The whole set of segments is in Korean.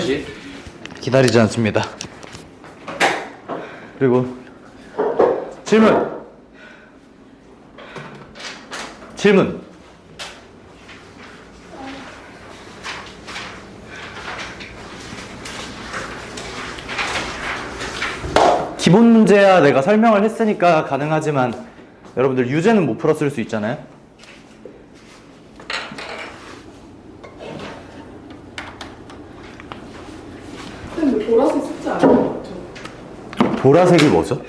잠시 기다리지 않습니다. 그리고 질문. 기본 문제야 내가 설명을 했으니까 가능하지만 여러분들 유제는 못 풀었을 수 있잖아요. 근데 보라색 숙제 아닌 것 같죠? 보라색이 뭐죠?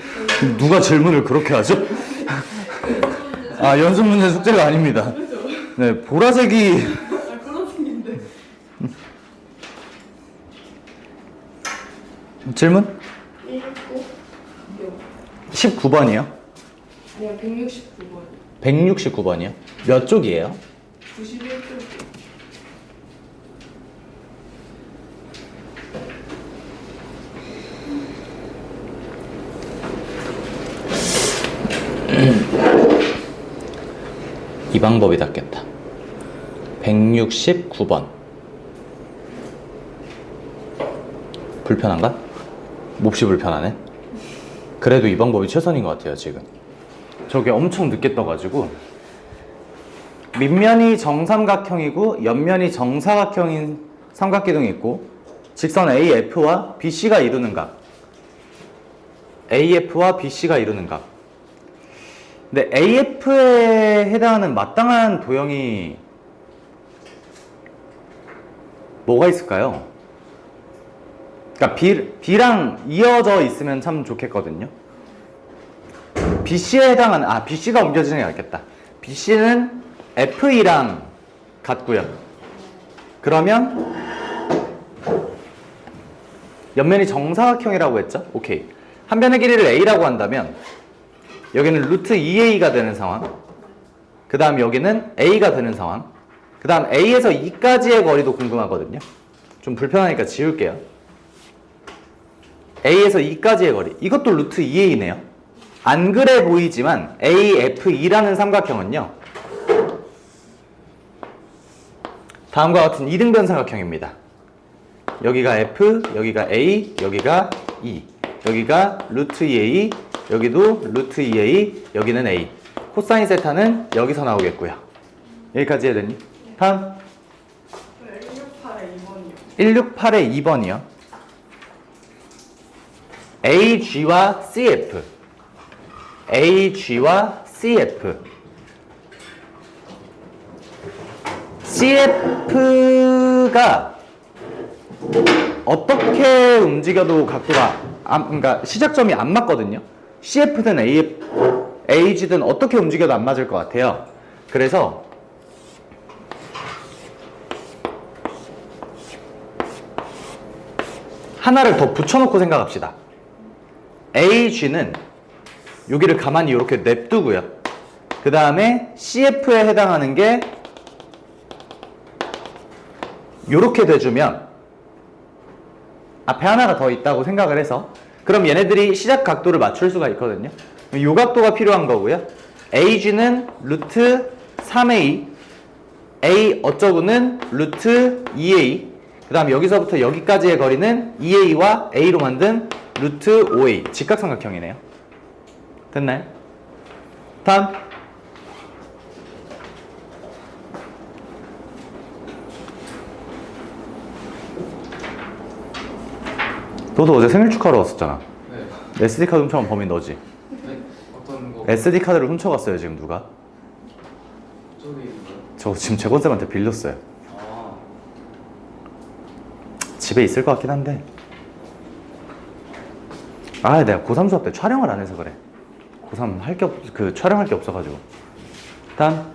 누가 질문을 그렇게 하죠? 아, 연습 문제 숙제가 아닙니다. 네, 보라색이 아 그런 생긴데. 질문? 19? 19번이요? 아니요 169번. 169번이요? 몇 쪽이에요? 91쪽. 이 방법이 낫겠다. 169번. 불편한가? 몹시 불편하네. 그래도 이 방법이 최선인 것 같아요, 지금. 저게 엄청 늦게 떠가지고 밑면이 정삼각형이고 옆면이 정사각형인 삼각기둥이 있고 직선 AF와 BC가 이루는 각. AF와 BC가 이루는 각. 근데 AF에 해당하는 마땅한 도형이 뭐가 있을까요? 그러니까 B랑 이어져 있으면 참 좋겠거든요. BC에 해당하는, BC가 옮겨지는 게 낫겠다. BC는 FE랑 같고요. 그러면 옆면이 정사각형이라고 했죠? 오케이. 한 변의 길이를 A라고 한다면 여기는 루트 2A가 되는 상황, 그 다음 여기는 A가 되는 상황, 그 다음 A에서 2까지의 거리도 궁금하거든요. 좀 불편하니까 지울게요. A에서 2까지의 거리, 이것도 루트 2A네요. 안 그래 보이지만 AFE라는 삼각형은요 다음과 같은 이등변 삼각형입니다. 여기가 F, 여기가 A, 여기가 E, 여기가 루트 2A, 여기도 루트 2A, 여기는 A. 코사인 세타는 여기서 나오겠고요. 여기까지 해야 되니? 다음 168에 2번이요. 168의 2번이요. AG와 CF, AG와 CF. CF가 어떻게 움직여도 각도가 그러니까 시작점이 안 맞거든요. CF든 AG든 어떻게 움직여도 안 맞을 것 같아요. 그래서 하나를 더 붙여놓고 생각합시다. AG는 여기를 가만히 이렇게 냅두고요. 그 다음에 CF에 해당하는 게 이렇게 돼주면 앞에 하나가 더 있다고 생각을 해서 그럼 얘네들이 시작 각도를 맞출 수가 있거든요. 이 각도가 필요한 거고요. AG는 루트 3A, A 어쩌고는 루트 2A, 그 다음 여기서부터 여기까지의 거리는 2A와 A로 만든 루트 5A, 직각삼각형이네요. 됐나요? 다음. 너도 어제 생일 축하하러 왔었잖아. 네. SD카드 훔쳐간 범인 너지? 네? 어떤 거? SD카드를 훔쳐갔어요 지금 누가? 저기 있는가요? 저 지금 재건쌤한테 빌렸어요. 아, 집에 있을 것 같긴 한데 내가 고3 수업 때 촬영을 안 해서 그래. 고3 할 게 촬영할 게 없어가지고. 다음.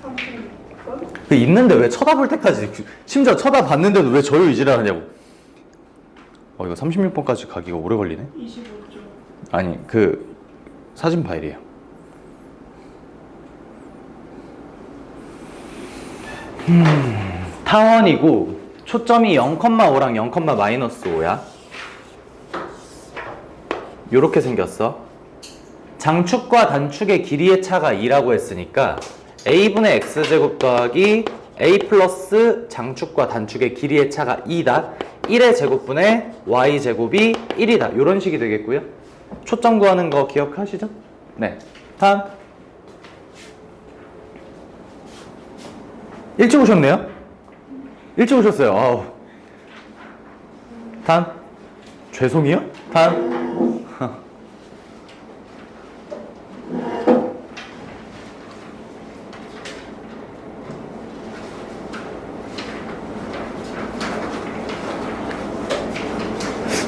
36번? 있는데 왜 쳐다볼 때까지 심지어 쳐다봤는데도 왜 저요이지를 하냐고. 이거 36번까지 가기가 오래 걸리네. 25쪽. 아니 사진 파일이에요. 타원이고 초점이 0,5랑 0,-5야. 요렇게 생겼어. 장축과 단축의 길이의 차가 2라고 했으니까 a분의 x제곱 더하기 a 플러스 장축과 단축의 길이의 차가 2다. 1의 제곱분의 y 제곱이 1이다. 이런 식이 되겠고요. 초점 구하는 거 기억하시죠? 네. 다음. 일찍 오셨네요? 일찍 오셨어요. 아우. 다음. 죄송해요? 다음.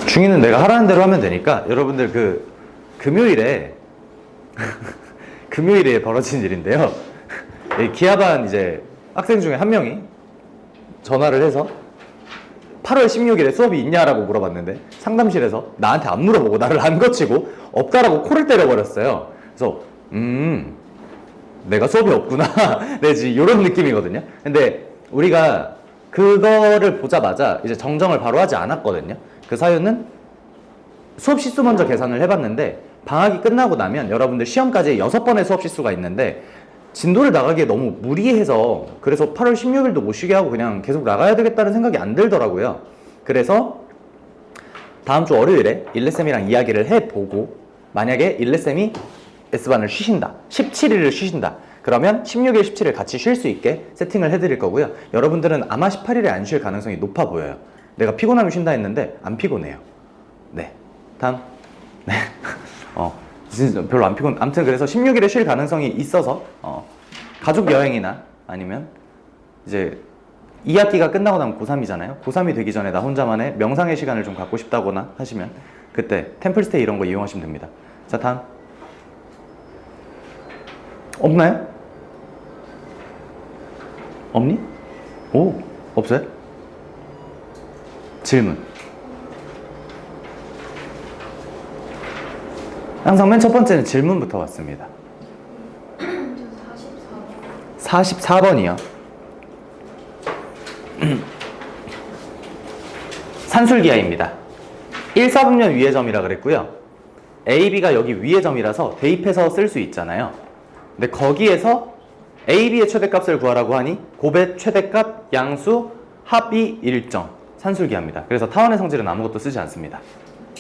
중위는 내가 하라는 대로 하면 되니까 여러분들 그 금요일에 금요일에 벌어진 일인데요. 기아반 이제 학생 중에 한 명이 전화를 해서 8월 16일에 수업이 있냐라고 물어봤는데 상담실에서 나한테 안 물어보고 나를 안 거치고 없다라고 코를 때려버렸어요. 그래서 내가 수업이 없구나 내지 이런 느낌이거든요. 근데 우리가 그거를 보자마자 이제 정정을 바로 하지 않았거든요. 그 사유는 수업 시수 먼저 계산을 해봤는데 방학이 끝나고 나면 여러분들 시험까지 6번의 수업 시수가 있는데 진도를 나가기에 너무 무리해서 그래서 8월 16일도 못 쉬게 하고 그냥 계속 나가야 되겠다는 생각이 안 들더라고요. 그래서 다음 주 월요일에 일레쌤이랑 이야기를 해보고 만약에 일레쌤이 S반을 쉬신다. 17일을 쉬신다. 그러면 16일, 17일 같이 쉴 수 있게 세팅을 해드릴 거고요. 여러분들은 아마 18일에 안 쉴 가능성이 높아 보여요. 내가 피곤하면 쉰다 했는데 안 피곤해요. 네. 다음. 네. 진짜 별로 안 피곤. 아무튼 그래서 16일에 쉴 가능성이 있어서 가족 여행이나 아니면 이제 2학기가 끝나고 나면 고3이잖아요. 고3이 되기 전에 나 혼자만의 명상의 시간을 좀 갖고 싶다거나 하시면 그때 템플스테이 이런 거 이용하시면 됩니다. 자, 다음. 없나요? 없니? 오, 없어요? 질문. 항상 맨 첫 번째는 질문부터 왔습니다. 44번이요. 산술기하입니다. 1, 4분면 위의 점이라 그랬고요. A, B가 여기 위의 점이라서 대입해서 쓸 수 있잖아요. 근데 거기에서 A, B의 최대값을 구하라고 하니 곱의 최대값, 양수, 합이 일정. 산술기하입니다. 그래서 타원의 성질은 아무것도 쓰지 않습니다.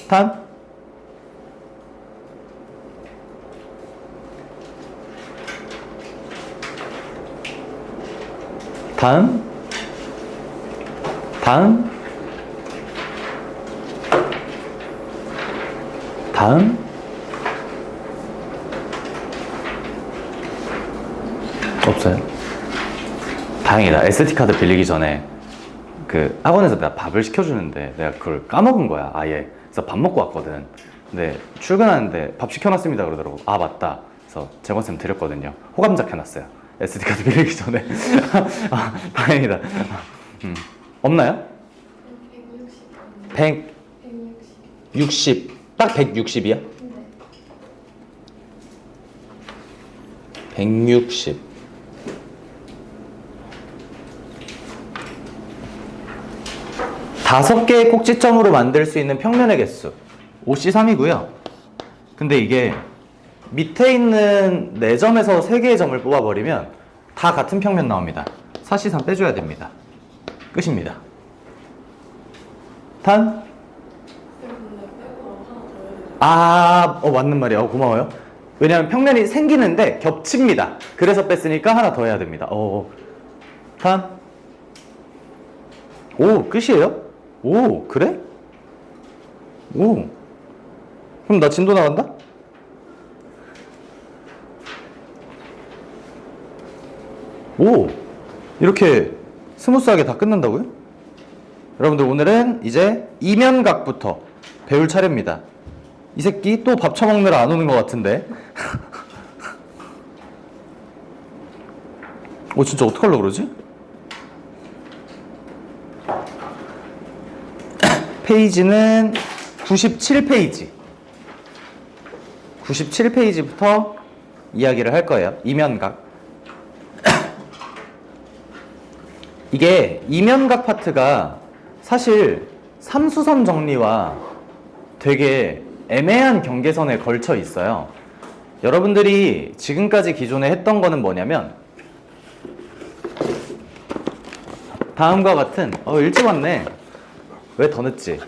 다음. 다음. 다음. 다음. 없어요? 다행이다. SD카드 빌리기 전에 그 학원에서 내가 밥을 시켜주는데 내가 그걸 까먹은 거야, 아예. 그래서 밥 먹고 왔거든. 근데 출근하는데 밥 시켜놨습니다 그러더라고. 아, 맞다. 그래서 재건쌤 드렸거든요. 호감작 해놨어요. SD카드 빌리기 전에. 아, 다행이다. 없나요? 160. 딱 160이야? 네. 160. 다섯 개의 꼭지점으로 만들 수 있는 평면의 개수 5C3이고요. 근데 이게 밑에 있는 4점에서 3개의 점을 뽑아버리면 다 같은 평면 나옵니다. 4C3 빼줘야 됩니다. 끝입니다. 단? 맞는 말이야. 고마워요. 왜냐하면 평면이 생기는데 겹칩니다. 그래서 뺐으니까 하나 더 해야 됩니다. 단? 오, 끝이에요? 오, 그래? 오, 그럼 나 진도 나간다? 오, 이렇게 스무스하게 다 끝난다고요? 여러분들 오늘은 이제 이면각부터 배울 차례입니다. 이 새끼 또 밥 처먹느라 안 오는 것 같은데. 진짜 어떡하려고 그러지? 페이지는 97페이지. 97페이지부터 이야기를 할 거예요. 이면각. 이게 이면각 파트가 사실 삼수선 정리와 되게 애매한 경계선에 걸쳐 있어요. 여러분들이 지금까지 기존에 했던 거는 뭐냐면 다음과 같은 일찍 왔네. 왜 더 늦지?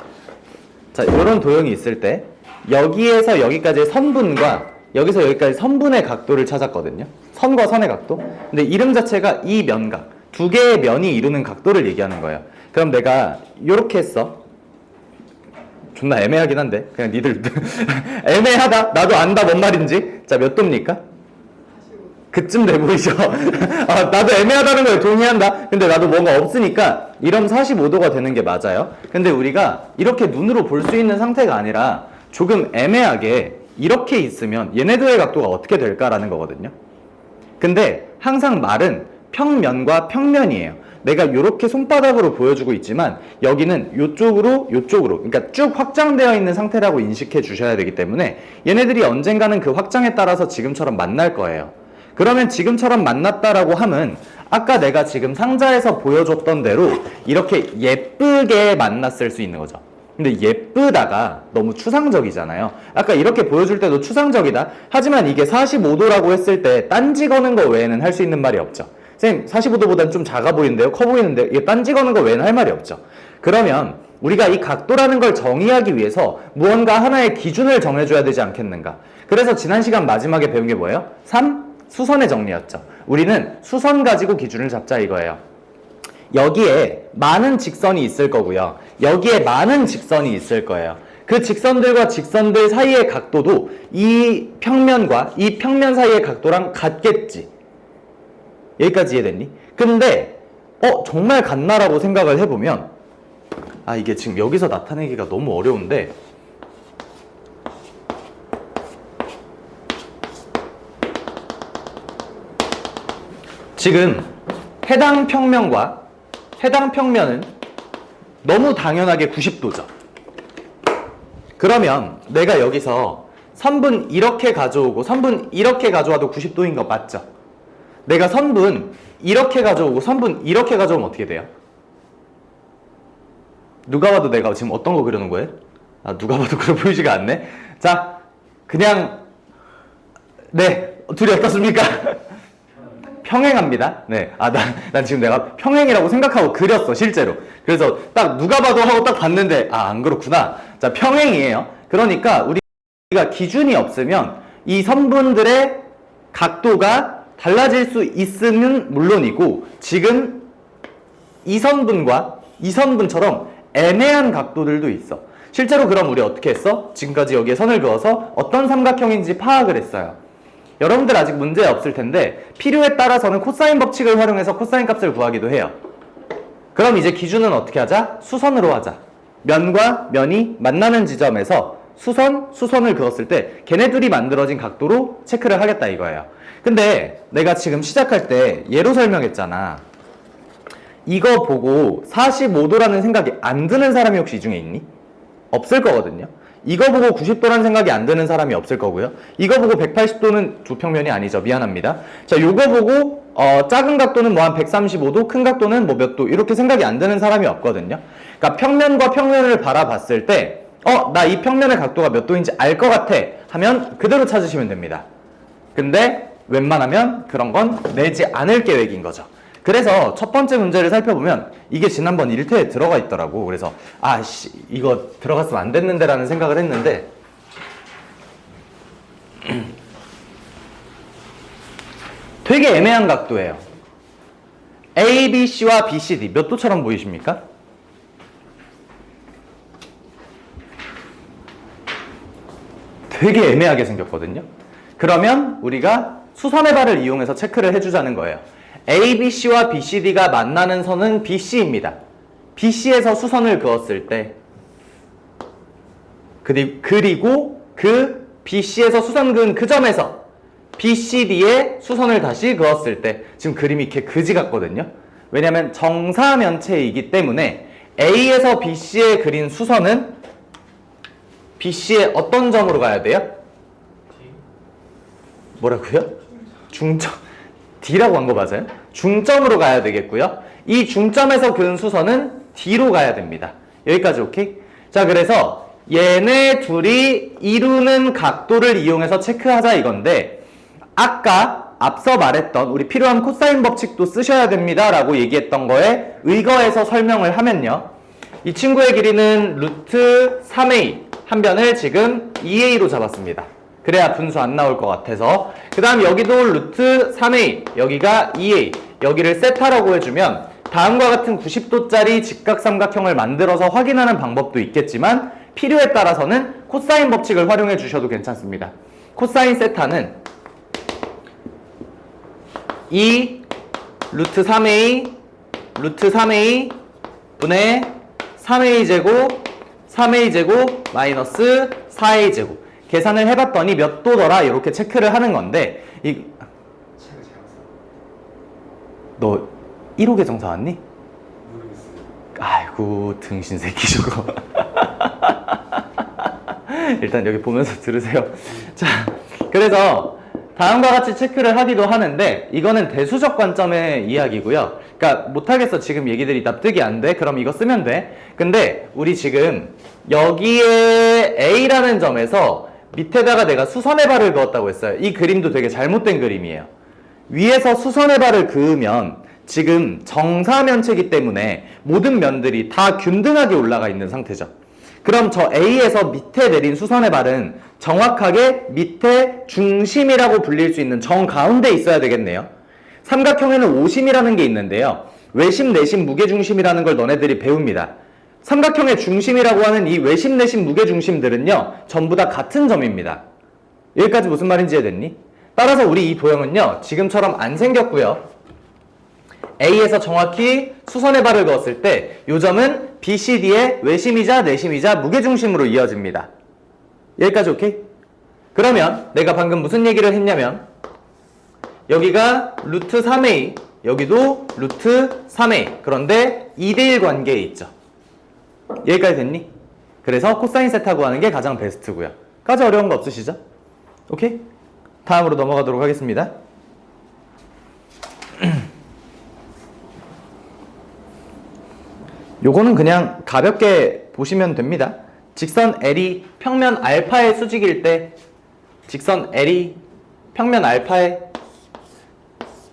자, 이런 도형이 있을 때 여기에서 여기까지의 선분과 여기서 여기까지 선분의 각도를 찾았거든요. 선과 선의 각도. 근데 이름 자체가 이 면각, 두 개의 면이 이루는 각도를 얘기하는 거예요. 그럼 내가 이렇게 했어. 존나 애매하긴 한데 그냥 니들 애매하다. 나도 안다 뭔 말인지. 자, 몇 도입니까? 그쯤 돼 보이죠? 나도 애매하다는 거에 동의한다. 근데 나도 뭔가 없으니까 이러면 45도가 되는 게 맞아요. 근데 우리가 이렇게 눈으로 볼 수 있는 상태가 아니라 조금 애매하게 이렇게 있으면 얘네들의 각도가 어떻게 될까라는 거거든요. 근데 항상 말은 평면과 평면이에요. 내가 이렇게 손바닥으로 보여주고 있지만 여기는 이쪽으로 그러니까 쭉 확장되어 있는 상태라고 인식해 주셔야 되기 때문에 얘네들이 언젠가는 그 확장에 따라서 지금처럼 만날 거예요. 그러면 지금처럼 만났다라고 하면 아까 내가 지금 상자에서 보여줬던 대로 이렇게 예쁘게 만났을 수 있는 거죠. 근데 예쁘다가 너무 추상적이잖아요. 아까 이렇게 보여줄 때도 추상적이다. 하지만 이게 45도라고 했을 때 딴지 거는 거 외에는 할 수 있는 말이 없죠. 선생님 45도보다는 좀 작아 보이는데요? 커 보이는데요? 이게 딴지 거는 거 외에는 할 말이 없죠. 그러면 우리가 이 각도라는 걸 정의하기 위해서 무언가 하나의 기준을 정해줘야 되지 않겠는가. 그래서 지난 시간 마지막에 배운 게 뭐예요? 3. 수선의 정리였죠. 우리는 수선 가지고 기준을 잡자 이거예요. 여기에 많은 직선이 있을 거고요. 여기에 많은 직선이 있을 거예요. 그 직선들과 직선들 사이의 각도도 이 평면과 이 평면 사이의 각도랑 같겠지. 여기까지 이해됐니? 근데 정말 같나라고 생각을 해보면 이게 지금 여기서 나타내기가 너무 어려운데 지금 해당 평면과 해당 평면은 너무 당연하게 90도죠. 그러면 내가 여기서 선분 이렇게 가져오고 선분 이렇게 가져와도 90도인 거 맞죠? 내가 선분 이렇게 가져오고 선분 이렇게 가져오면 어떻게 돼요? 누가 봐도 내가 지금 어떤 거 그려놓은 거예요? 누가 봐도 그래 보이지가 않네. 자, 그냥 네, 둘이 어떻습니까? 평행합니다. 네. 난 지금 내가 평행이라고 생각하고 그렸어, 실제로. 그래서 딱 누가 봐도 하고 딱 봤는데, 안 그렇구나. 자, 평행이에요. 그러니까 우리가 기준이 없으면 이 선분들의 각도가 달라질 수 있으면 물론이고, 지금 이 선분과 이 선분처럼 애매한 각도들도 있어. 실제로 그럼 우리 어떻게 했어? 지금까지 여기에 선을 그어서 어떤 삼각형인지 파악을 했어요. 여러분들 아직 문제 없을 텐데 필요에 따라서는 코사인 법칙을 활용해서 코사인 값을 구하기도 해요. 그럼 이제 기준은 어떻게 하자? 수선으로 하자. 면과 면이 만나는 지점에서 수선을 그었을 때 걔네들이 만들어진 각도로 체크를 하겠다 이거예요. 근데 내가 지금 시작할 때 예로 설명했잖아. 이거 보고 45도라는 생각이 안 드는 사람이 혹시 이 중에 있니? 없을 거거든요. 이거 보고 90도라는 생각이 안 드는 사람이 없을 거고요. 이거 보고 180도는 두 평면이 아니죠. 미안합니다. 자, 요거 보고 작은 각도는 뭐 한 135도, 큰 각도는 뭐 몇 도 이렇게 생각이 안 드는 사람이 없거든요. 그러니까 평면과 평면을 바라봤을 때 나 이 평면의 각도가 몇 도인지 알 것 같아 하면 그대로 찾으시면 됩니다. 근데 웬만하면 그런 건 내지 않을 계획인 거죠. 그래서 첫 번째 문제를 살펴보면 이게 지난번 1태에 들어가 있더라고. 그래서 이거 들어갔으면 안 됐는데 라는 생각을 했는데 되게 애매한 각도예요. ABC와 BCD 몇 도처럼 보이십니까? 되게 애매하게 생겼거든요. 그러면 우리가 수선의 발을 이용해서 체크를 해주자는 거예요. ABC와 BCD가 만나는 선은 BC입니다. BC에서 수선을 그었을 때 그리고 그 BC에서 수선 그은 그 점에서 BCD에 수선을 다시 그었을 때 지금 그림이 이렇게 그지 같거든요. 왜냐하면 정사면체이기 때문에 A에서 BC에 그린 수선은 BC의 어떤 점으로 가야 돼요? 뭐라고요? 중점. D라고 한 거 맞아요? 중점으로 가야 되겠고요. 이 중점에서 그은 수선은 D로 가야 됩니다. 여기까지 오케이? 자, 그래서 얘네 둘이 이루는 각도를 이용해서 체크하자 이건데 아까 앞서 말했던 우리 필요한 코사인 법칙도 쓰셔야 됩니다 라고 얘기했던 거에 의거해서 설명을 하면요, 이 친구의 길이는 루트 3a 한 변을 지금 2a로 잡았습니다. 그래야 분수 안 나올 것 같아서. 그 다음 여기도 루트 3a, 여기가 2a, 여기를 세타라고 해주면 다음과 같은 90도짜리 직각삼각형을 만들어서 확인하는 방법도 있겠지만 필요에 따라서는 코사인 법칙을 활용해 주셔도 괜찮습니다. 코사인 세타는 2 루트 3a 루트 3a 분의 3a 제곱 3a 제곱 마이너스 4a 제곱 계산을 해봤더니 몇 도더라 이렇게 체크를 하는 건데, 책을 잘 써. 너 1호 계정 사왔니? 모르겠어요. 아이고 등신 새끼 저거. 일단 여기 보면서 들으세요. 자, 그래서 다음과 같이 체크를 하기도 하는데 이거는 대수적 관점의 이야기고요. 그러니까 못하겠어 지금 얘기들이 납득이 안 돼? 그럼 이거 쓰면 돼. 근데 우리 지금 여기에 A라는 점에서 밑에다가 내가 수선의 발을 그었다고 했어요. 이 그림도 되게 잘못된 그림이에요. 위에서 수선의 발을 그으면 지금 정사면체이기 때문에 모든 면들이 다 균등하게 올라가 있는 상태죠. 그럼 저 A에서 밑에 내린 수선의 발은 정확하게 밑에 중심이라고 불릴 수 있는 정 가운데 있어야 되겠네요. 삼각형에는 오심이라는 게 있는데요. 외심, 내심, 무게중심이라는 걸 너네들이 배웁니다. 삼각형의 중심이라고 하는 이 외심, 내심, 무게중심들은요, 전부 다 같은 점입니다. 여기까지 무슨 말인지 이해됐니? 따라서 우리 이 도형은요, 지금처럼 안 생겼고요. A에서 정확히 수선의 발을 그었을 때 이 점은 BCD의 외심이자 내심이자 무게중심으로 이어집니다. 여기까지 오케이? 그러면 내가 방금 무슨 얘기를 했냐면 여기가 루트 3a, 여기도 루트 3a. 그런데 2대1 관계에 있죠. 여기까지 됐니? 그래서 코사인 세타 구하는 게 가장 베스트고요. 까지 어려운 거 없으시죠? 오케이? 다음으로 넘어가도록 하겠습니다. 요거는 그냥 가볍게 보시면 됩니다. 직선 L이 평면 알파의 수직일 때 직선 L이 평면 알파에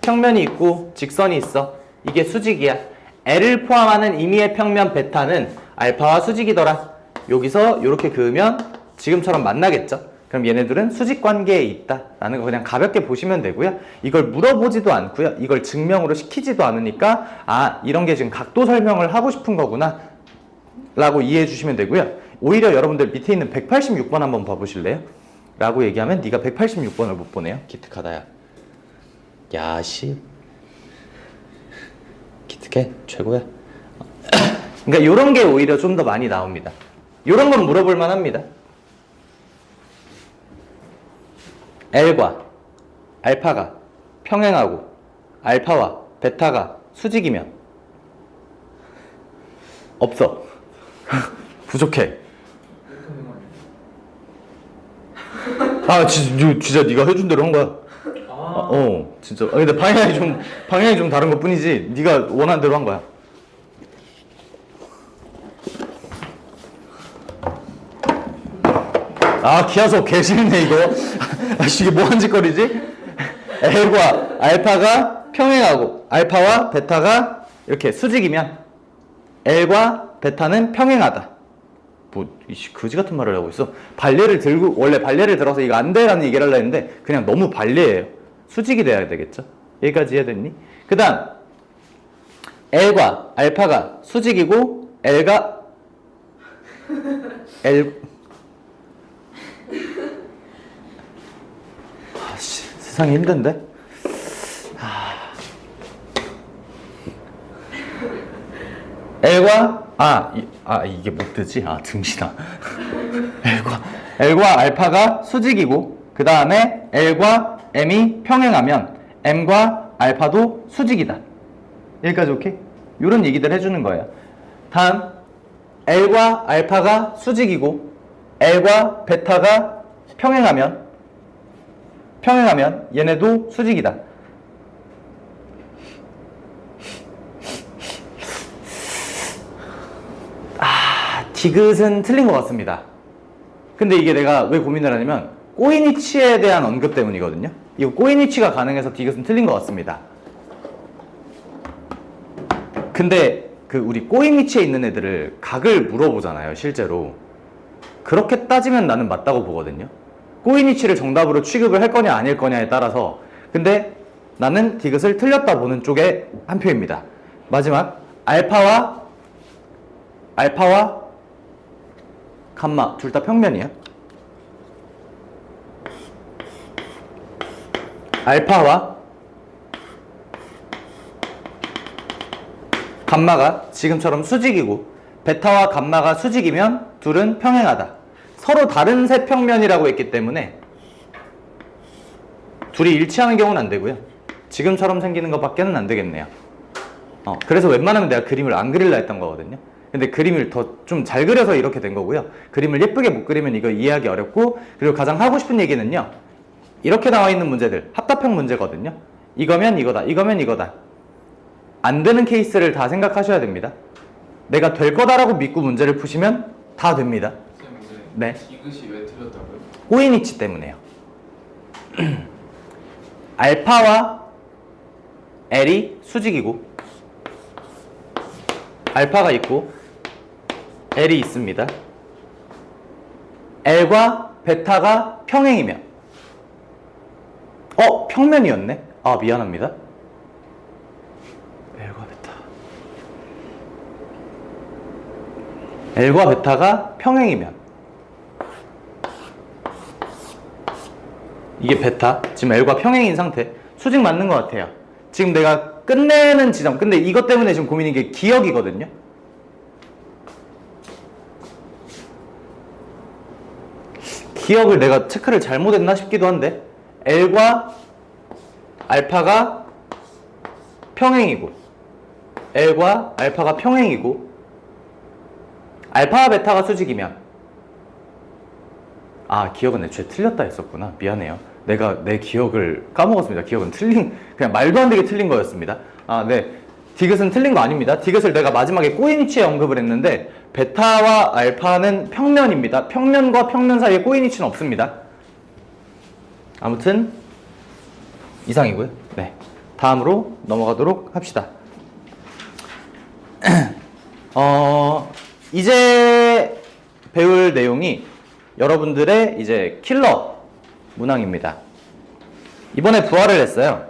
평면이 있고 직선이 있어. 이게 수직이야. L을 포함하는 임의의 평면 베타는 알파와 수직이더라. 여기서 이렇게 그으면 지금처럼 만나겠죠. 그럼 얘네들은 수직 관계에 있다 라는 거 그냥 가볍게 보시면 되고요. 이걸 물어보지도 않고요. 이걸 증명으로 시키지도 않으니까 아, 이런 게 지금 각도 설명을 하고 싶은 거구나 라고 이해해 주시면 되고요. 오히려 여러분들 밑에 있는 186번 한번 봐보실래요? 라고 얘기하면 네가 186번을 못 보네요. 기특하다야. 야씨, 기특해. 최고야. 그러니까 이런 게 오히려 좀 더 많이 나옵니다. 이런 건 물어볼 만합니다. L과 알파가 평행하고 알파와 베타가 수직이면 없어. 부족해. 아 진짜 네가 해준 대로 한 거야. 진짜. 근데 방향이 좀 다른 것 뿐이지 네가 원하는 대로 한 거야. 아, 기하석 개싫네 이거. 이게 뭐한 짓거리지? L과 알파가 평행하고 알파와 베타가 이렇게 수직이면 L과 베타는 평행하다. 뭐 거지 같은 말을 하고 있어. 발레를 들고, 원래 발레를 들어서 이거 안 돼라는 얘기를 하려 했는데 그냥 너무 발레예요. 수직이 돼야 되겠죠. 여기까지 이해됐니? 그 다음 L과 알파가 수직이고 L과 세상이 힘든데? L과 이게 못 뜨지? 등신아. L과 알파가 수직이고 그 다음에 L과 M이 평행하면 M과 알파도 수직이다. 여기까지 오케이? 이런 얘기들 해주는 거예요. 다음 L과 알파가 수직이고 L과 베타가 평행하면 얘네도 수직이다. 디귿은 틀린 것 같습니다. 근데 이게 내가 왜 고민을 하냐면 꼬이니치에 대한 언급 때문이거든요. 이거 꼬인 위치가 가능해서 디귿은 틀린 것 같습니다. 근데 그 우리 꼬인 위치에 있는 애들을 각을 물어보잖아요, 실제로. 그렇게 따지면 나는 맞다고 보거든요. 꼬인 위치를 정답으로 취급을 할 거냐 아닐 거냐에 따라서. 근데 나는 디귿을 틀렸다 보는 쪽에 한 표입니다. 마지막 알파와 감마 둘 다 평면이야. 알파와 감마가 지금처럼 수직이고 베타와 감마가 수직이면 둘은 평행하다. 서로 다른 세 평면이라고 했기 때문에 둘이 일치하는 경우는 안 되고요. 지금처럼 생기는 것밖에는 안 되겠네요. 그래서 웬만하면 내가 그림을 안 그릴라 했던 거거든요. 근데 그림을 더 좀 잘 그려서 이렇게 된 거고요. 그림을 예쁘게 못 그리면 이거 이해하기 어렵고, 그리고 가장 하고 싶은 얘기는요, 이렇게 나와 있는 문제들 합답형 문제거든요. 이거면 이거다, 이거면 이거다. 안 되는 케이스를 다 생각하셔야 됩니다. 내가 될 거다라고 믿고 문제를 푸시면 다 됩니다. 네. 이것이 왜 틀렸다고요? 꼬인 위치 때문에요. 알파와 L이 수직이고 알파가 있고 L이 있습니다. L과 베타가 평행이면 평면이었네? 아, 미안합니다. L과 베타가 평행이면 이게 베타, 지금 L과 평행인 상태. 수직 맞는 것 같아요. 지금 내가 끝내는 지점, 근데 이것 때문에 지금 고민인 게 기억이거든요. 기억을 내가 체크를 잘못했나 싶기도 한데, L과 알파가 평행이고 L과 알파가 평행이고 알파와 베타가 수직이면, 기억은 애초에 틀렸다 했었구나. 미안해요. 내가 내 기억을 까먹었습니다. 기억은 그냥 말도 안 되게 틀린 거였습니다. 네. 디귿은 틀린 거 아닙니다. 디귿을 내가 마지막에 꼬인 위치에 언급을 했는데, 베타와 알파는 평면입니다. 평면과 평면 사이에 꼬인 위치는 없습니다. 아무튼 이상이고요. 네. 다음으로 넘어가도록 합시다. 이제 배울 내용이 여러분들의 이제 킬러 문항입니다. 이번에 부활을 했어요.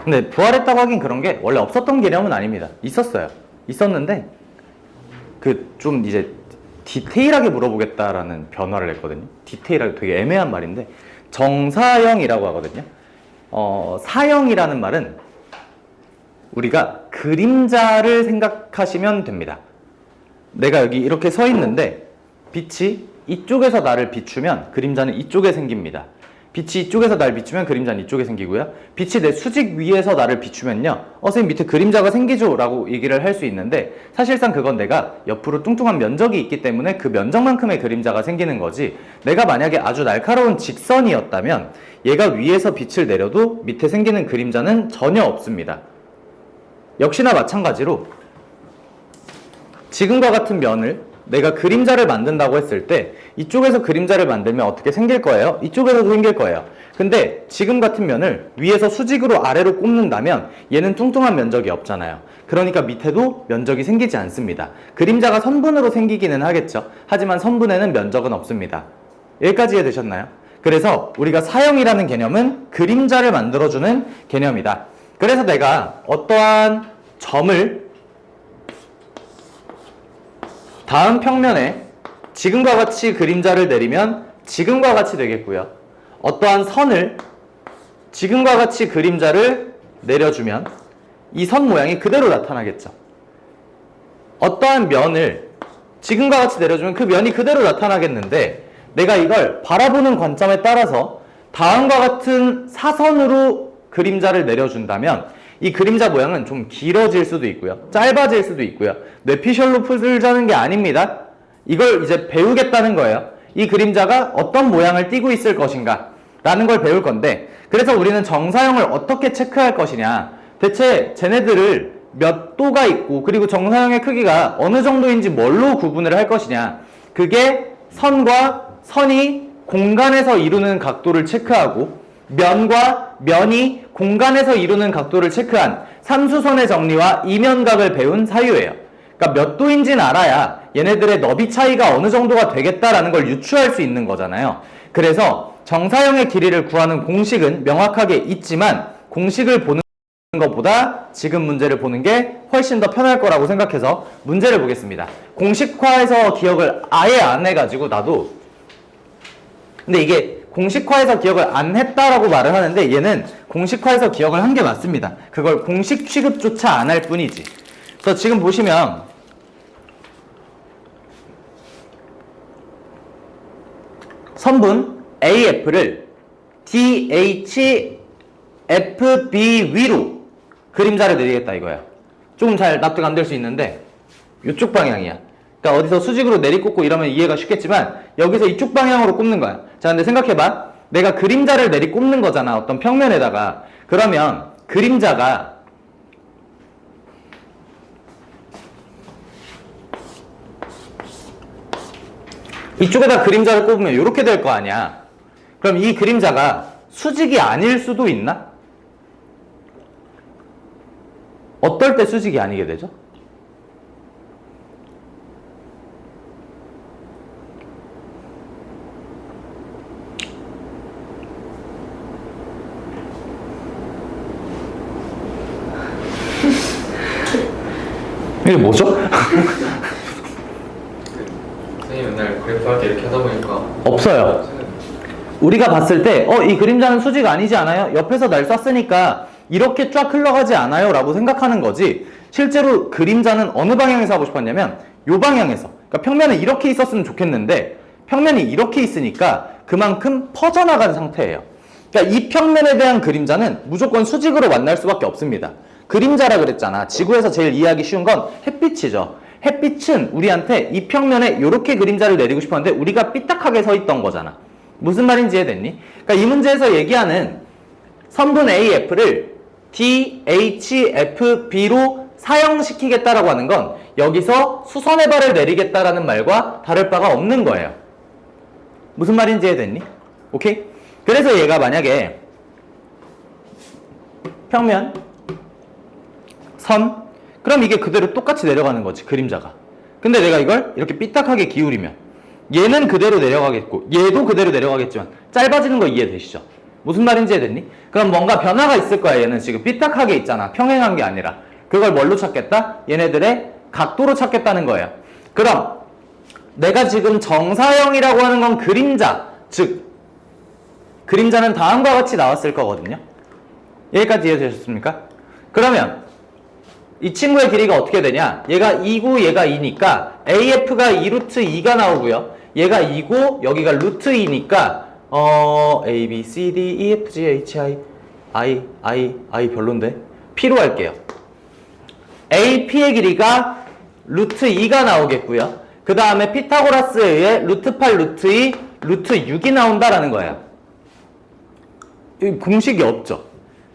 근데 부활했다고 하긴 그런 게 원래 없었던 개념은 아닙니다. 있었어요. 있었는데 좀 이제 디테일하게 물어보겠다라는 변화를 했거든요. 디테일하게 되게 애매한 말인데 정사형이라고 하거든요. 사형이라는 말은 우리가 그림자를 생각하시면 됩니다. 내가 여기 이렇게 서 있는데 빛이 이쪽에서 나를 비추면 그림자는 이쪽에 생깁니다. 빛이 이쪽에서 나를 비추면 그림자는 이쪽에 생기고요. 빛이 내 수직 위에서 나를 비추면요, 선생님 밑에 그림자가 생기죠 라고 얘기를 할 수 있는데, 사실상 그건 내가 옆으로 뚱뚱한 면적이 있기 때문에 그 면적만큼의 그림자가 생기는 거지, 내가 만약에 아주 날카로운 직선이었다면 얘가 위에서 빛을 내려도 밑에 생기는 그림자는 전혀 없습니다. 역시나 마찬가지로 지금과 같은 면을 내가 그림자를 만든다고 했을 때 이쪽에서 그림자를 만들면 어떻게 생길 거예요? 이쪽에서도 생길 거예요. 근데 지금 같은 면을 위에서 수직으로 아래로 꼽는다면 얘는 뚱뚱한 면적이 없잖아요. 그러니까 밑에도 면적이 생기지 않습니다. 그림자가 선분으로 생기기는 하겠죠. 하지만 선분에는 면적은 없습니다. 여기까지 이해되셨나요? 그래서 우리가 사형이라는 개념은 그림자를 만들어주는 개념이다. 그래서 내가 어떠한 점을 다음 평면에 지금과 같이 그림자를 내리면 지금과 같이 되겠고요. 어떠한 선을 지금과 같이 그림자를 내려주면 이 선 모양이 그대로 나타나겠죠. 어떠한 면을 지금과 같이 내려주면 그 면이 그대로 나타나겠는데, 내가 이걸 바라보는 관점에 따라서 다음과 같은 사선으로 그림자를 내려준다면 이 그림자 모양은 좀 길어질 수도 있고요, 짧아질 수도 있고요. 뇌피셜로 풀자는 게 아닙니다. 이걸 이제 배우겠다는 거예요. 이 그림자가 어떤 모양을 띠고 있을 것인가 라는 걸 배울 건데, 그래서 우리는 정사형을 어떻게 체크할 것이냐, 대체 쟤네들을 몇 도가 있고 그리고 정사형의 크기가 어느 정도인지 뭘로 구분을 할 것이냐, 그게 선과 선이 공간에서 이루는 각도를 체크하고 면과 면이 공간에서 이루는 각도를 체크한 삼수선의 정리와 이면각을 배운 사유예요. 그러니까 몇 도인지는 알아야 얘네들의 너비 차이가 어느 정도가 되겠다라는 걸 유추할 수 있는 거잖아요. 그래서 정사형의 길이를 구하는 공식은 명확하게 있지만 공식을 보는 것보다 지금 문제를 보는 게 훨씬 더 편할 거라고 생각해서 문제를 보겠습니다. 공식화해서 기억을 아예 안 해가지고 나도 근데 이게 공식화해서 기억을 안 했다라고 말을 하는데 얘는 공식화해서 기억을 한 게 맞습니다. 그걸 공식 취급조차 안 할 뿐이지. 그래서 지금 보시면 선분 AF를 DHFB 위로 그림자를 내리겠다 이거야. 조금 잘 납득 안 될 수 있는데 이쪽 방향이야. 그러니까 어디서 수직으로 내리꽂고 이러면 이해가 쉽겠지만 여기서 이쪽 방향으로 꼽는 거야. 자, 근데 생각해봐. 내가 그림자를 내리꼽는 거잖아. 어떤 평면에다가. 그러면 그림자가 이쪽에다 그림자를 꼽으면 이렇게 될 거 아니야. 그럼 이 그림자가 수직이 아닐 수도 있나? 어떨 때 수직이 아니게 되죠? 이게 뭐죠? 선생님 맨날 그래프 할 때 이렇게 하다 보니까 없어요. 우리가 봤을 때 이 그림자는 수직 아니지 않아요? 옆에서 날 쐈으니까 이렇게 쫙 흘러가지 않아요? 라고 생각하는 거지. 실제로 그림자는 어느 방향에서 하고 싶었냐면 요 방향에서. 그러니까 평면은 이렇게 있었으면 좋겠는데 평면이 이렇게 있으니까 그만큼 퍼져나간 상태예요. 그러니까 이 평면에 대한 그림자는 무조건 수직으로 만날 수밖에 없습니다. 그림자라 그랬잖아. 지구에서 제일 이해하기 쉬운 건 햇빛이죠. 햇빛은 우리한테 이 평면에 이렇게 그림자를 내리고 싶었는데 우리가 삐딱하게 서 있던 거잖아. 무슨 말인지 이해됐니? 그러니까 이 문제에서 얘기하는 선분 AF를 DHFB로 사형시키겠다라고 하는 건 여기서 수선의 발을 내리겠다라는 말과 다를 바가 없는 거예요. 무슨 말인지 이해됐니? 오케이? 그래서 얘가 만약에 평면 선 그럼 이게 그대로 똑같이 내려가는 거지 그림자가. 근데 내가 이걸 이렇게 삐딱하게 기울이면 얘는 그대로 내려가겠고 얘도 그대로 내려가겠지만 짧아지는 거 이해되시죠? 무슨 말인지 이해됐니? 그럼 뭔가 변화가 있을 거야. 얘는 지금 삐딱하게 있잖아. 평행한 게 아니라. 그걸 뭘로 찾겠다? 얘네들의 각도로 찾겠다는 거예요. 그럼 내가 지금 정사형이라고 하는 건 그림자, 즉 그림자는 다음과 같이 나왔을 거거든요. 여기까지 이해되셨습니까? 그러면 이 친구의 길이가 어떻게 되냐? 얘가 2고 얘가 2니까 AF가 2루트 2가 나오고요. 얘가 2고 여기가 루트 2니까 A, B, C, D, E, F, G, H, I 별론데? P로 할게요. AP의 길이가 루트 2가 나오겠고요. 그 다음에 피타고라스에 의해 루트 8, 루트 2, 루트 6이 나온다라는 거예요. 이 공식이 없죠.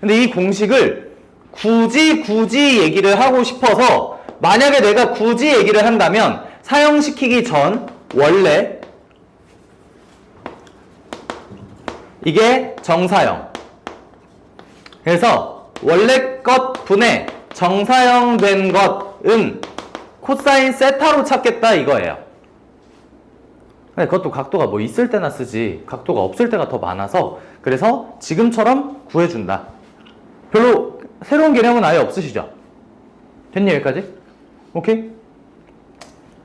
근데 이 공식을 굳이 얘기를 하고 싶어서 만약에 내가 굳이 얘기를 한다면 사형시키기 전 원래 이게 정사형. 그래서 원래 것 분의 정사형 된 것은 코사인 세타로 찾겠다 이거예요. 근데 그것도 각도가 뭐 있을 때나 쓰지 각도가 없을 때가 더 많아서 그래서 지금처럼 구해준다. 별로 새로운 개념은 아예 없으시죠? 됐니 여기까지? 오케이?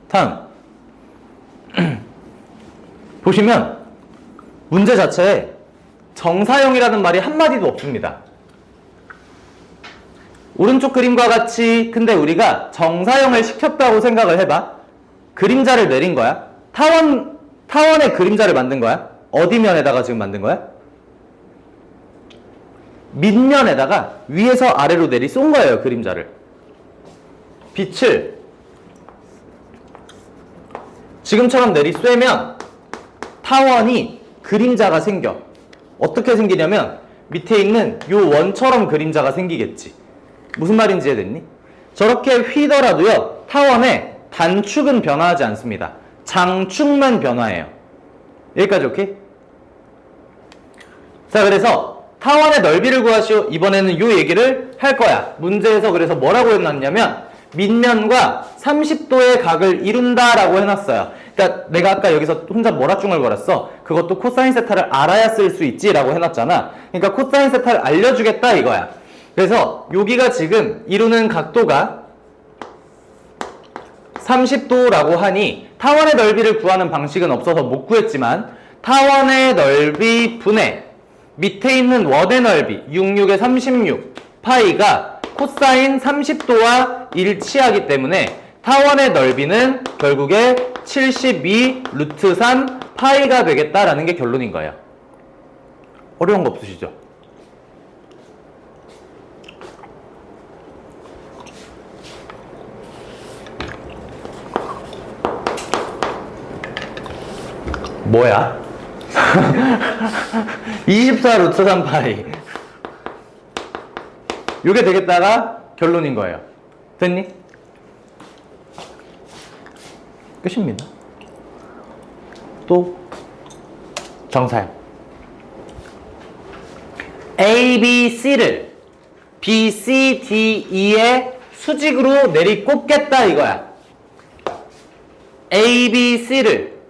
다음 보시면 문제 자체에 정사형이라는 말이 한마디도 없습니다. 오른쪽 그림과 같이 근데 우리가 정사형을 시켰다고 생각을 해봐. 그림자를 내린 거야. 타원의 그림자를 만든 거야. 어디 면에다가 지금 만든 거야? 밑면에다가 위에서 아래로 내리 쏜 거예요. 그림자를. 빛을 지금처럼 내리 쏘면 타원이 그림자가 생겨. 어떻게 생기냐면 밑에 있는 요 원처럼 그림자가 생기겠지. 무슨 말인지 이해됐니? 저렇게 휘더라도요 타원의 단축은 변화하지 않습니다. 장축만 변화해요. 여기까지 오케이? 자, 그래서 타원의 넓이를 구하시오. 이번에는 요 얘기를 할 거야. 문제에서 그래서 뭐라고 해놨냐면 밑면과 30도의 각을 이룬다라고 해놨어요. 그러니까 내가 아까 여기서 혼자 뭐라중을 걸었어. 그것도 코사인 세타를 알아야 쓸 수 있지라고 해놨잖아. 그러니까 코사인 세타를 알려주겠다 이거야. 그래서 여기가 지금 이루는 각도가 30도라고 하니 타원의 넓이를 구하는 방식은 없어서 못 구했지만 타원의 넓이 분의 밑에 있는 원의 넓이 66의 36 파이가 코사인 30도와 일치하기 때문에 타원의 넓이는 결국에 72 루트 3 파이가 되겠다라는 게 결론인 거예요. 어려운 거 없으시죠? 뭐야? 24 루트 3 파이. 요게 되겠다가 결론인 거예요. 됐니? 끝입니다. 또 정사형 A, B, C를 B, C, D, E의 수직으로 내리꽂겠다 이거야. A, B, C를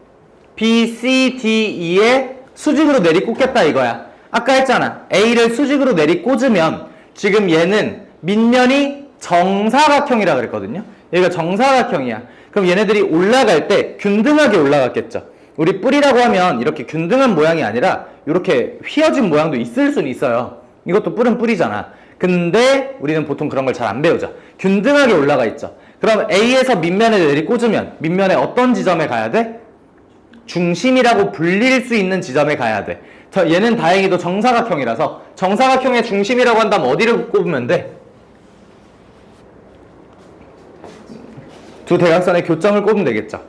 B, C, D, E의 수직으로 내리꽂겠다 이거야. 아까 했잖아. A를 수직으로 내리꽂으면 지금 얘는 밑면이 정사각형이라 그랬거든요. 얘가 정사각형이야. 그럼 얘네들이 올라갈 때 균등하게 올라갔겠죠. 우리 뿔이라고 하면 이렇게 균등한 모양이 아니라 이렇게 휘어진 모양도 있을 수는 있어요. 이것도 뿔은 뿔이잖아. 근데 우리는 보통 그런 걸 잘 안 배우죠. 균등하게 올라가 있죠. 그럼 A에서 밑면에 내리꽂으면 밑면에 어떤 지점에 가야 돼? 중심이라고 불릴 수 있는 지점에 가야 돼. 얘는 다행히도 정사각형이라서 정사각형의 중심이라고 한다면 어디를 꼽으면 돼? 두 대각선의 교점을 꼽으면 되겠죠.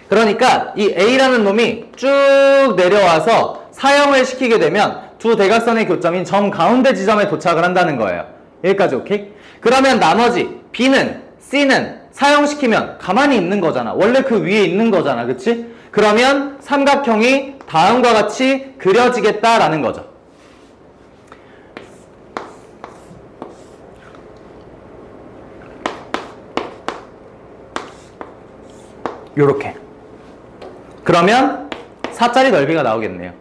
그러니까 이 A라는 놈이 쭉 내려와서 사형을 시키게 되면 두 대각선의 교점인 점 가운데 지점에 도착을 한다는 거예요. 여기까지 오케이? 그러면 나머지 B는 C는 사형시키면 가만히 있는 거잖아. 원래 그 위에 있는 거잖아. 그치? 그러면 삼각형이 다음과 같이 그려지겠다라는 거죠. 요렇게. 그러면 4짜리 넓이가 나오겠네요.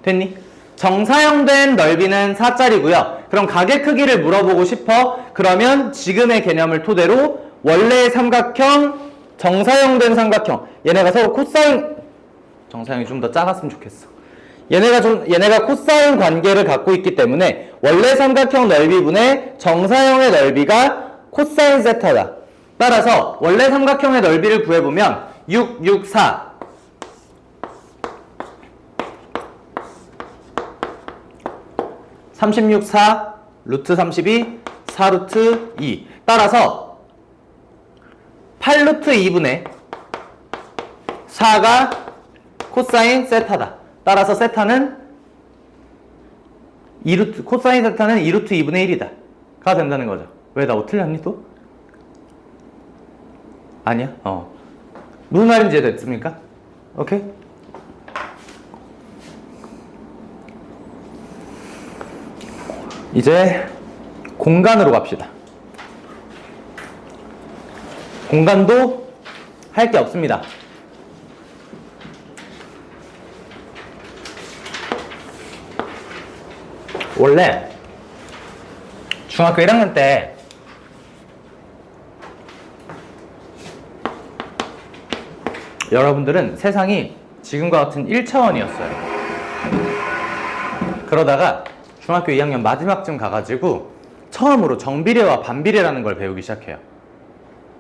됐니? 정사형된 넓이는 4짜리고요. 그럼 가게 크기를 물어보고 싶어? 그러면 지금의 개념을 토대로 원래의 삼각형, 정사형된 삼각형, 얘네가 서로 코사인, 정사형이 좀 더 작았으면 좋겠어. 얘네가 코사인 관계를 갖고 있기 때문에 원래 삼각형 넓이분의 정사형의 넓이가 코사인 세타다. 따라서 원래 삼각형의 넓이를 구해보면 6, 6, 4 36, 4 루트 32 4 루트 2 따라서 8 루트 2분의 4가 코사인 세타다. 따라서 세타는 2루트, 코사인 세타는 2루트 2분의 1이다 가 된다는 거죠. 왜 나 틀렸니 또? 아니야? 무슨 말인지 이해됐습니까? 오케이? 이제 공간으로 갑시다. 공간도 할 게 없습니다. 원래 중학교 1학년 때 여러분들은 세상이 지금과 같은 1차원이었어요. 그러다가 중학교 2학년 마지막쯤 가가지고 처음으로 정비례와 반비례라는 걸 배우기 시작해요.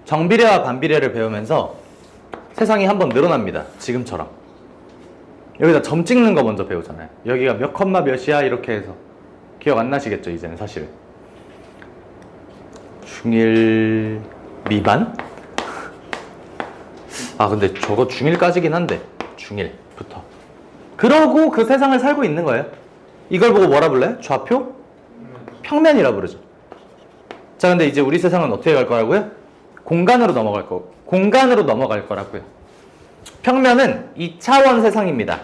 정비례와 반비례를 배우면서 세상이 한번 늘어납니다. 지금처럼. 여기다 점 찍는 거 먼저 배우잖아요. 여기가 몇 컴마 몇이야 이렇게 해서. 기억 안 나시겠죠 이제는 사실. 중1 미반? 아 근데 저거 중1까지긴 한데 중1부터 그러고 그 세상을 살고 있는 거예요. 이걸 보고 뭐라 불러요? 좌표? 평면이라 부르죠. 자 근데 이제 우리 세상은 어떻게 갈 거라고요? 공간으로 넘어갈 거라고요. 평면은 2차원 세상입니다.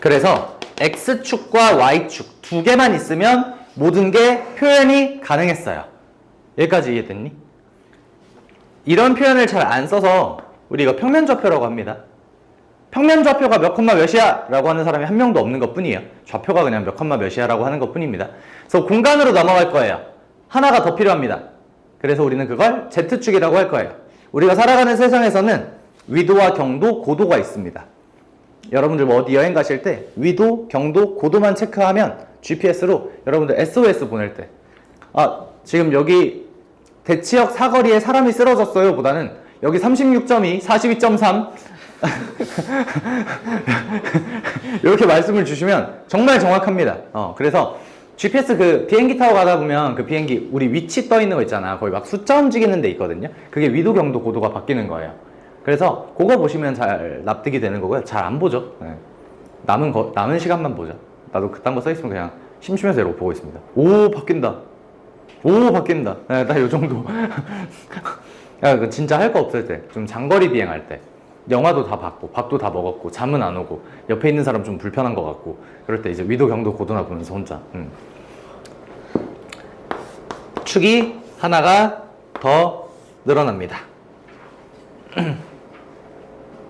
그래서 X축과 Y축 두 개만 있으면 모든 게 표현이 가능했어요. 여기까지 이해됐니? 이런 표현을 잘 안 써서 우리 이거 평면좌표라고 합니다. 평면좌표가 몇 콤마 몇이야? 라고 하는 사람이 한 명도 없는 것 뿐이에요. 좌표가 그냥 몇 콤마 몇이야? 라고 하는 것 뿐입니다. 그래서 공간으로 넘어갈 거예요. 하나가 더 필요합니다. 그래서 우리는 그걸 Z축이라고 할 거예요. 우리가 살아가는 세상에서는 위도와 경도, 고도가 있습니다. 여러분들 뭐 어디 여행 가실 때 위도, 경도, 고도만 체크하면 GPS로 여러분들 SOS 보낼 때 지금 여기 대치역 사거리에 사람이 쓰러졌어요 보다는 여기 36.2, 42.3 이렇게 말씀을 주시면 정말 정확합니다. 그래서 GPS 그 비행기 타고 가다 보면 그 비행기 우리 위치 떠 있는 거 있잖아. 거기 막 숫자 움직이는 데 있거든요. 그게 위도, 경도, 고도가 바뀌는 거예요. 그래서 그거 보시면 잘 납득이 되는 거고요. 잘 안 보죠. 네. 남은 시간만 보죠. 나도 그딴 거 써있으면 그냥 심심해서 이러고 보고 있습니다. 오 바뀐다. 오 바뀐다. 네, 딱 요 정도. 야, 진짜 할 거 없을 때, 좀 장거리 비행할 때, 영화도 다 봤고, 밥도 다 먹었고, 잠은 안 오고, 옆에 있는 사람 좀 불편한 것 같고, 그럴 때 이제 위도, 경도, 고도나 보면서 혼자. 축이 하나가 더 늘어납니다.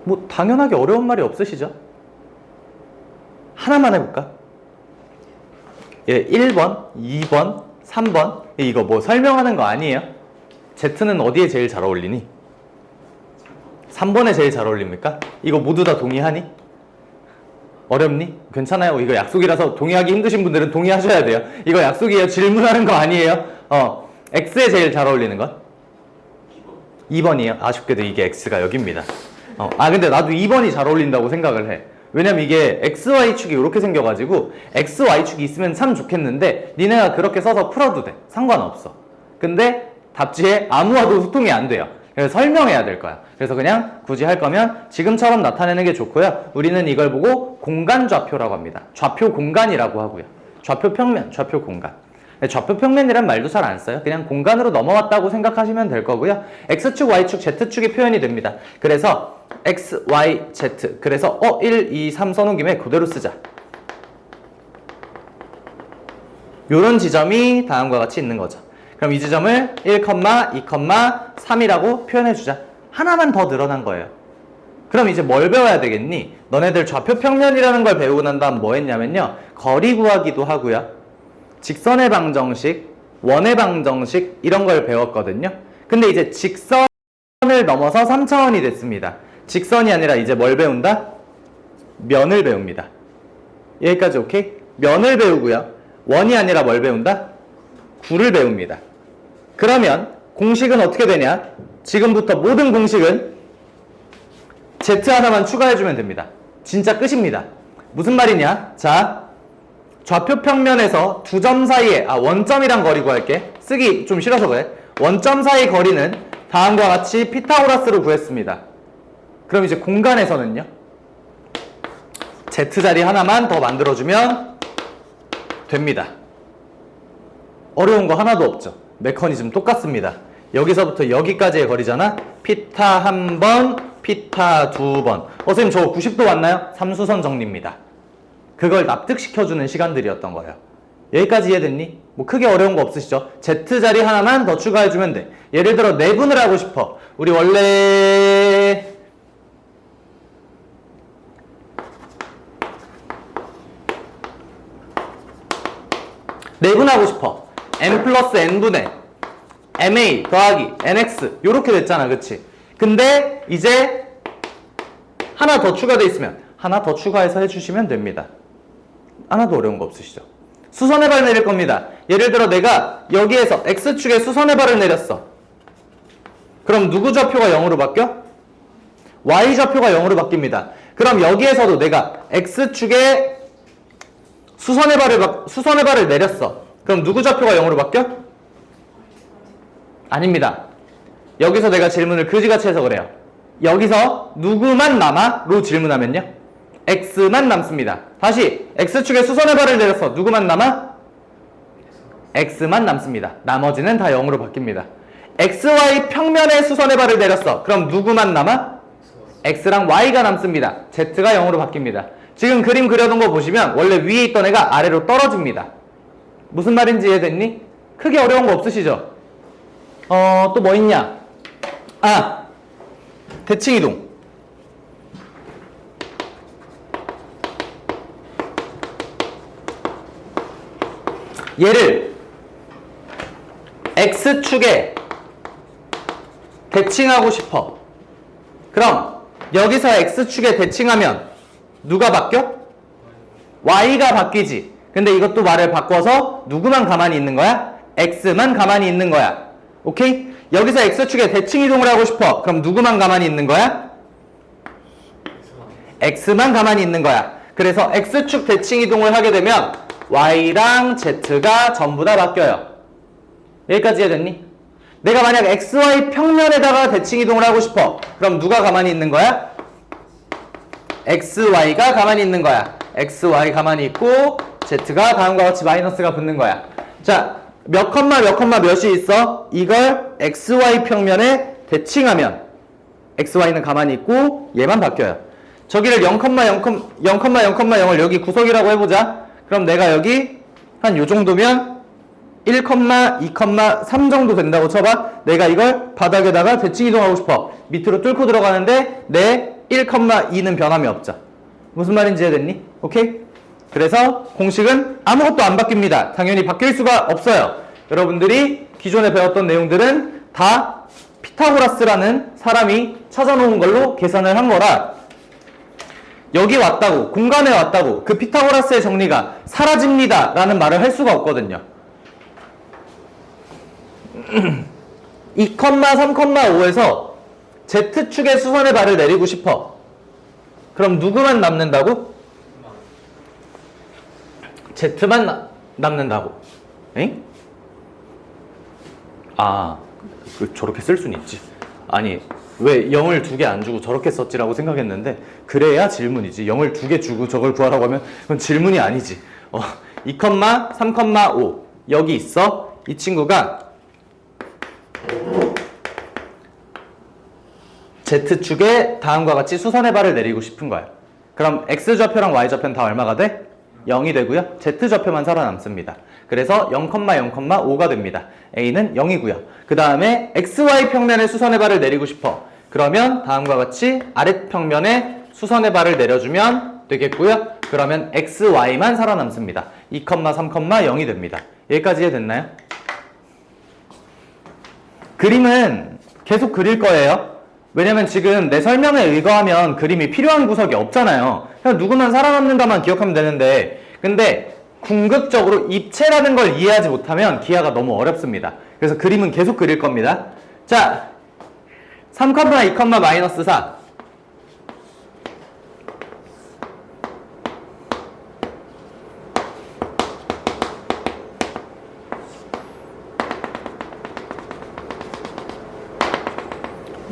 뭐 당연하게 어려운 말이 없으시죠? 하나만 해볼까? 예, 1번, 2번, 3번 이거 뭐 설명하는 거 아니에요? Z는 어디에 제일 잘 어울리니? 3번에 제일 잘 어울립니까? 이거 모두 다 동의하니? 어렵니? 괜찮아요. 이거 약속이라서 동의하기 힘드신 분들은 동의하셔야 돼요. 이거 약속이에요. 질문하는 거 아니에요. X에 제일 잘 어울리는 건? 2번이에요. 아쉽게도 이게 X가 여기입니다. 근데 나도 2번이 잘 어울린다고 생각을 해. 왜냐면 이게 XY축이 이렇게 생겨가지고 XY축이 있으면 참 좋겠는데 니네가 그렇게 써서 풀어도 돼. 상관없어. 근데 답지에 아무와도 소통이 안 돼요. 그래서 설명해야 될 거야. 그래서 그냥 굳이 할 거면 지금처럼 나타내는 게 좋고요. 우리는 이걸 보고 공간좌표라고 합니다. 좌표 공간이라고 하고요. 좌표 평면, 좌표 공간. 좌표 평면이란 말도 잘 안 써요. 그냥 공간으로 넘어왔다고 생각하시면 될 거고요. X축, Y축, Z축이 표현이 됩니다. 그래서 X, Y, Z. 그래서 1, 2, 3 써놓은 김에 그대로 쓰자. 요런 지점이 다음과 같이 있는 거죠. 그럼 이 지점을 1, 2, 3이라고 표현해주자. 하나만 더 늘어난 거예요. 그럼 이제 뭘 배워야 되겠니? 너네들 좌표 평면이라는 걸 배우고 난 다음 뭐 했냐면요. 거리 구하기도 하고요. 직선의 방정식, 원의 방정식 이런 걸 배웠거든요. 근데 이제 직선을 넘어서 3차원이 됐습니다. 직선이 아니라 이제 뭘 배운다? 면을 배웁니다. 여기까지 오케이? 면을 배우고요. 원이 아니라 뭘 배운다? 구를 배웁니다. 그러면 공식은 어떻게 되냐? 지금부터 모든 공식은 Z 하나만 추가해주면 됩니다. 진짜 끝입니다. 무슨 말이냐? 자, 좌표 평면에서 두 점 사이에 원점이란 거리 구할게. 쓰기 좀 싫어서 그래. 원점 사이 거리는 다음과 같이 피타고라스로 구했습니다. 그럼 이제 공간에서는요? Z자리 하나만 더 만들어주면 됩니다. 어려운 거 하나도 없죠. 메커니즘 똑같습니다. 여기서부터 여기까지의 거리잖아. 피타 한 번, 피타 두 번. 선생님 저 90도 왔나요? 삼수선 정리입니다. 그걸 납득시켜주는 시간들이었던 거예요. 여기까지 이해됐니? 뭐 크게 어려운 거 없으시죠? Z자리 하나만 더 추가해주면 돼. 예를 들어 내분을 하고 싶어. 우리 원래 내분하고 싶어. n 플러스 n분의 ma 더하기 nx 요렇게 됐잖아. 그치? 근데 이제 하나 더 추가돼 있으면 하나 더 추가해서 해주시면 됩니다. 하나도 어려운 거 없으시죠? 수선의 발 내릴 겁니다. 예를 들어 내가 여기에서 X축에 수선의 발을 내렸어. 그럼 누구 좌표가 0으로 바뀌어? Y 좌표가 0으로 바뀝니다. 그럼 여기에서도 내가 X축에 수선의 발을 내렸어. 그럼 누구 좌표가 0으로 바뀌어? 아닙니다. 여기서 내가 질문을 그지같이 해서 그래요. 여기서 누구만 남아? 로 질문하면요. X만 남습니다. 다시 X축에 수선의 발을 내렸어. 누구만 남아? X만 남습니다. 나머지는 다 0으로 바뀝니다. XY 평면에 수선의 발을 내렸어. 그럼 누구만 남아? X랑 Y가 남습니다. Z가 0으로 바뀝니다. 지금 그림 그려둔 거 보시면 원래 위에 있던 애가 아래로 떨어집니다. 무슨 말인지 이해됐니? 크게 어려운 거 없으시죠? 또 뭐 있냐? 아! 대칭이동. 얘를 X축에 대칭하고 싶어. 그럼 여기서 X축에 대칭하면 누가 바뀌어? Y가 바뀌지. 근데 이것도 말을 바꿔서 누구만 가만히 있는 거야? X만 가만히 있는 거야. 오케이? 여기서 X축에 대칭 이동을 하고 싶어. 그럼 누구만 가만히 있는 거야? X만 가만히 있는 거야. 그래서 X축 대칭 이동을 하게 되면 Y랑 Z가 전부 다 바뀌어요. 여기까지 이해됐니? 내가 만약 XY 평면에다가 대칭 이동을 하고 싶어. 그럼 누가 가만히 있는 거야? XY가 가만히 있는 거야. XY 가만히 있고 Z가 다음과 같이 마이너스가 붙는 거야. 자, 몇 컴마 몇이 있어? 이걸 XY 평면에 대칭하면 XY는 가만히 있고 얘만 바뀌어요. 저기를 0,0,0,0을 여기 구석이라고 해보자. 그럼 내가 여기 한 요 정도면 1, 2, 3 정도 된다고 쳐봐. 내가 이걸 바닥에다가 대칭 이동하고 싶어. 밑으로 뚫고 들어가는데 내 1, 2는 변함이 없죠. 무슨 말인지 이해됐니? 오케이? 그래서 공식은 아무것도 안 바뀝니다. 당연히 바뀔 수가 없어요. 여러분들이 기존에 배웠던 내용들은 다 피타고라스라는 사람이 찾아놓은 걸로 계산을 한 거라 여기 왔다고, 공간에 왔다고 그 피타고라스의 정리가 사라집니다 라는 말을 할 수가 없거든요. 2, 3,5에서 Z축의 수선의 발을 내리고 싶어. 그럼 누구만 남는다고? Z만 남는다고. 엥? 아, 저렇게 쓸 수는 있지. 아니, 왜 0을 2개 안 주고 저렇게 썼지라고 생각했는데 그래야 질문이지. 0을 2개 주고 저걸 구하라고 하면 그건 질문이 아니지. 2, 3,5 여기 있어. 이 친구가 Z축에 다음과 같이 수선의 발을 내리고 싶은 거야. 그럼 X좌표랑 Y좌표는 다 얼마가 돼? 0이 되고요. Z좌표만 살아남습니다. 그래서 0,0,5가 됩니다. A는 0이고요. 그 다음에 XY 평면에 수선의 발을 내리고 싶어. 그러면 다음과 같이 아랫평면에 수선의 발을 내려주면 되겠고요. 그러면 XY만 살아남습니다. 2, 3,0이 됩니다. 여기까지 이해됐나요? 그림은 계속 그릴 거예요. 왜냐면 지금 내 설명에 의거하면 그림이 필요한 구석이 없잖아요. 그냥 누구만 살아남는다만 기억하면 되는데 근데 궁극적으로 입체라는 걸 이해하지 못하면 기하가 너무 어렵습니다. 그래서 그림은 계속 그릴 겁니다. 자, 3, 2, 마이너스 4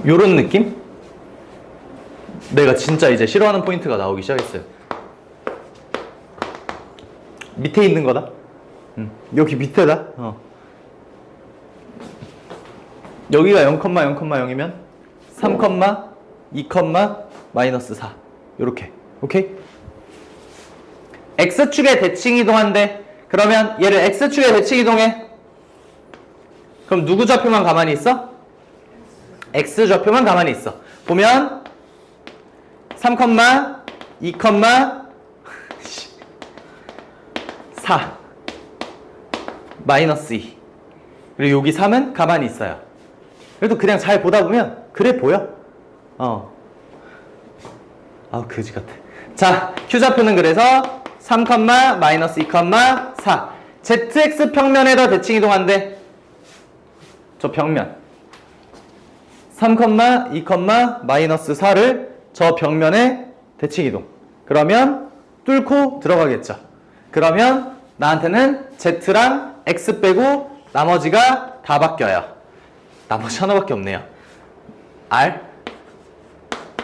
요런 느낌? 내가 진짜 이제 싫어하는 포인트가 나오기 시작했어요. 밑에 있는 거다. 여기 밑에다. 여기가 0,0,0이면 3, 2, 마이너스 4 요렇게. 오케이? X축에 대칭 이동한대. 그러면 얘를 X축에 대칭 이동해. 그럼 누구 좌표만 가만히 있어? X좌표만 가만히 있어. 보면 3, 2, 4 마이너스 2 그리고 여기 3은 가만히 있어요. 그래도 그냥 잘 보다 보면 그래 보여. 그지 같아. 자, Q좌표는 그래서 3, 마이너스 2, 4 ZX 평면에다 대칭 이동한대. 저 평면 3, 2, 마이너스 4를 저 벽면에 대칭 이동. 그러면 뚫고 들어가겠죠. 그러면 나한테는 Z랑 X 빼고 나머지가 다 바뀌어요. 나머지 하나밖에 없네요. R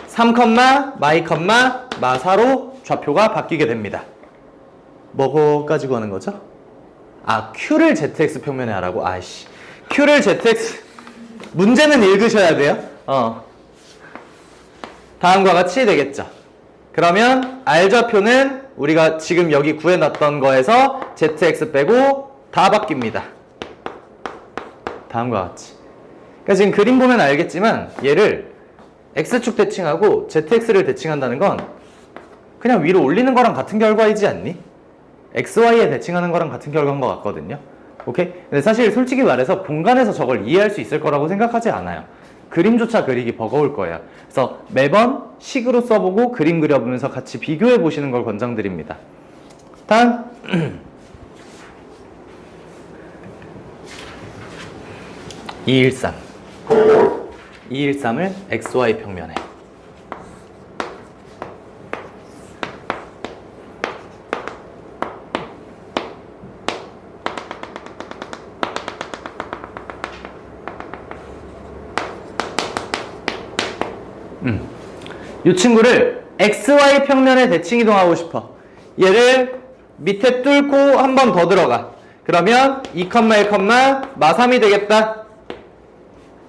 3, 마이, 마4로 좌표가 바뀌게 됩니다. 뭐까지 구하는 거죠? Q를 ZX 평면에 하라고? 아이씨. Q를 ZX 문제는 읽으셔야 돼요. 다음과 같이 되겠죠. 그러면 R좌표는 우리가 지금 여기 구해놨던 거에서 ZX 빼고 다 바뀝니다. 다음과 같이. 그러니까 지금 그림 보면 알겠지만 얘를 X축 대칭하고 ZX를 대칭한다는 건 그냥 위로 올리는 거랑 같은 결과이지 않니? XY에 대칭하는 거랑 같은 결과인 것 같거든요. 오케이? 근데 사실 솔직히 말해서 본관에서 저걸 이해할 수 있을 거라고 생각하지 않아요. 그림조차 그리기 버거울 거예요. 그래서 매번 식으로 써보고 그림 그려보면서 같이 비교해 보시는 걸 권장드립니다. 다음 213 213을 XY 평면에 이 친구를 XY 평면에 대칭 이동하고 싶어. 얘를 밑에 뚫고 한 번 더 들어가. 그러면 2, 1, 마3이 되겠다.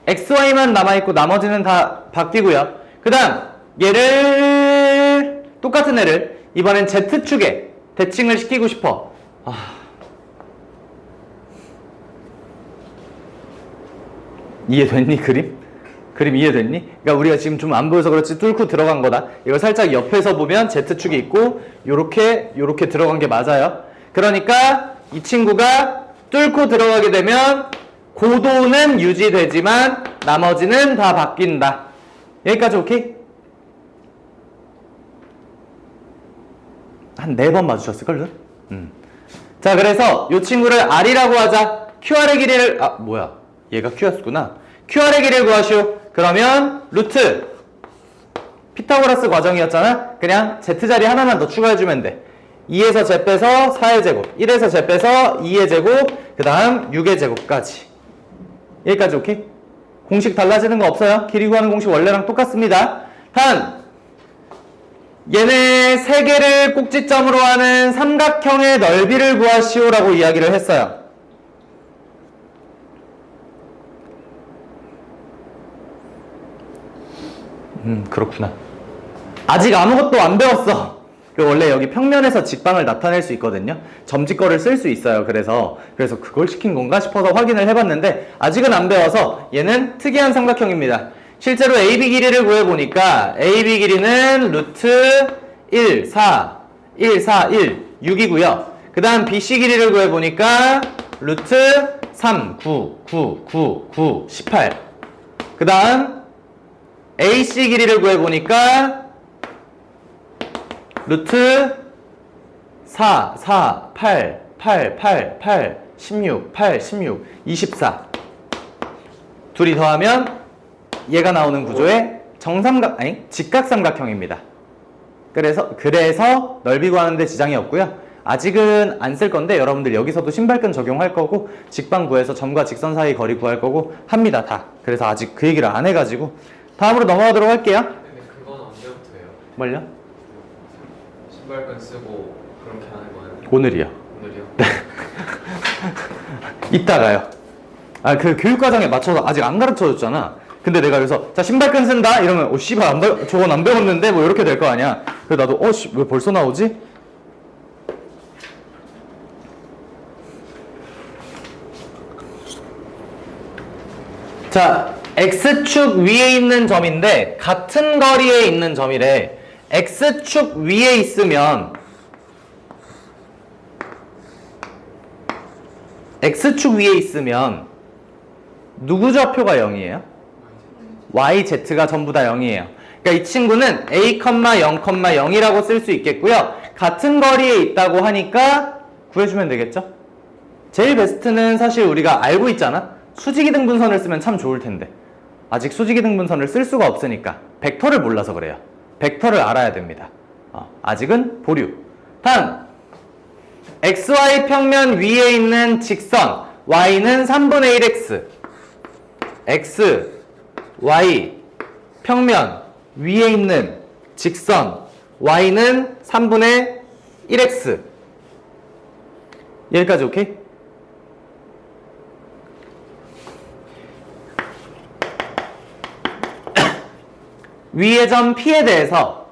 XY만 남아있고 나머지는 다 바뀌고요. 그 다음 얘를 똑같은 애를 이번엔 Z축에 대칭을 시키고 싶어. 이해됐니 그림? 그림 이해됐니? 그러니까 우리가 지금 좀 안 보여서 그렇지 뚫고 들어간 거다. 이거 살짝 옆에서 보면 Z축이 있고 요렇게 들어간 게 맞아요. 그러니까 이 친구가 뚫고 들어가게 되면 고도는 유지되지만 나머지는 다 바뀐다. 여기까지 오케이? 한 4번 맞추셨을걸? 자, 그래서 이 친구를 R이라고 하자. QR의 길이를 얘가 Q였구나. QR의 길이를 구하시오. 그러면 루트 피타고라스 과정이었잖아. 그냥 Z자리 하나만 더 추가해주면 돼. 2에서 제 빼서 4의 제곱, 1에서 제 빼서 2의 제곱, 그 다음 6의 제곱까지. 여기까지 오케이? 공식 달라지는 거 없어요. 길이 구하는 공식 원래랑 똑같습니다. 단 얘네 세 개를 꼭지점으로 하는 삼각형의 넓이를 구하시오라고 이야기를 했어요. 그렇구나. 아직 아무것도 안 배웠어. 원래 여기 평면에서 직방을 나타낼 수 있거든요. 점직거를 쓸 수 있어요. 그래서 그걸 시킨 건가 싶어서 확인을 해봤는데 아직은 안 배워서 얘는 특이한 삼각형입니다. 실제로 AB 길이를 구해보니까 AB 길이는 루트 1, 4, 1, 4, 1, 6이고요. 그 다음 BC 길이를 구해보니까 루트 3, 9, 9, 9, 9, 18. 그 다음 AC 길이를 구해보니까 루트 4, 4, 8, 8, 8, 8, 16, 8, 16, 24. 둘이 더하면 얘가 나오는 구조의 직각삼각형입니다. 그래서 넓이 구하는데 지장이 없고요. 아직은 안 쓸 건데 여러분들 여기서도 신발끈 적용할 거고 직방 구해서 점과 직선 사이 거리 구할 거고 합니다. 다. 그래서 아직 그 얘기를 안 해가지고 다음으로 넘어가도록 할게요. 근데 그건 언제부터예요? 뭘요? 신발끈 쓰고 그렇게 하는 거예요? 오늘이요. 오늘이요? 이따가요. 그 교육과정에 맞춰서 아직 안 가르쳐줬잖아. 근데 내가 그래서 자 신발끈 쓴다 이러면 씨발 저건 안 배웠는데 뭐 이렇게 될 거 아니야. 그래서 나도 왜 벌써 나오지? 자 X축 위에 있는 점인데 같은 거리에 있는 점이래. X축 위에 있으면 X축 위에 있으면 누구 좌표가 0이에요? YZ가 전부 다 0이에요. 그러니까 이 친구는 A, 0,0이라고 쓸 수 있겠고요. 같은 거리에 있다고 하니까 구해주면 되겠죠? 제일 베스트는 사실 우리가 알고 있잖아. 수직이 등분선을 쓰면 참 좋을 텐데 아직 수직이 등분선을 쓸 수가 없으니까 벡터를 몰라서 그래요. 벡터를 알아야 됩니다. 아직은 보류. 다음 XY 평면 위에 있는 직선 Y는 3분의 1X X, Y 평면 위에 있는 직선 Y는 3분의 1X 여기까지 오케이? 위의 점 P에 대해서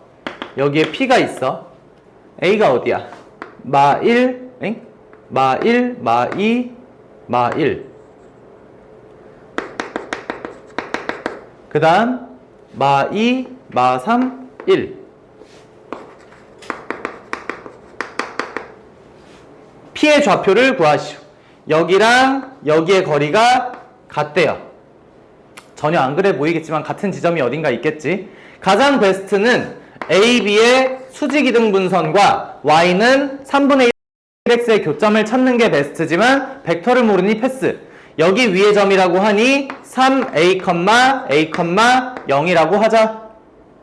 여기에 P가 있어. A가 어디야? 마 1, 엥? 마 1, 마 2, 마 1. 그 다음 마 2, 마 3, 1. P의 좌표를 구하시오. 여기랑 여기의 거리가 같대요. 전혀 안 그래 보이겠지만 같은 지점이 어딘가 있겠지. 가장 베스트는 A, B의 수직이등분선과 Y는 3분의 1X의 교점을 찾는 게 베스트지만 벡터를 모르니 패스. 여기 위의 점이라고 하니 3A, A, 0이라고 하자.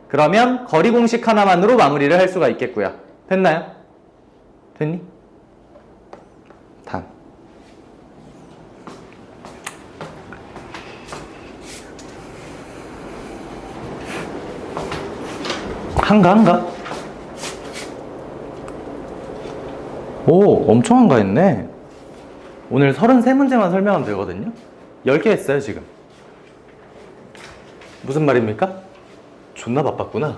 그러면 거리 공식 하나만으로 마무리를 할 수가 있겠고요. 됐나요? 됐니? 다음. 한가? 오, 엄청 한가했네. 오늘 33문제만 설명하면 되거든요. 10개 했어요, 지금. 무슨 말입니까? 존나 바빴구나.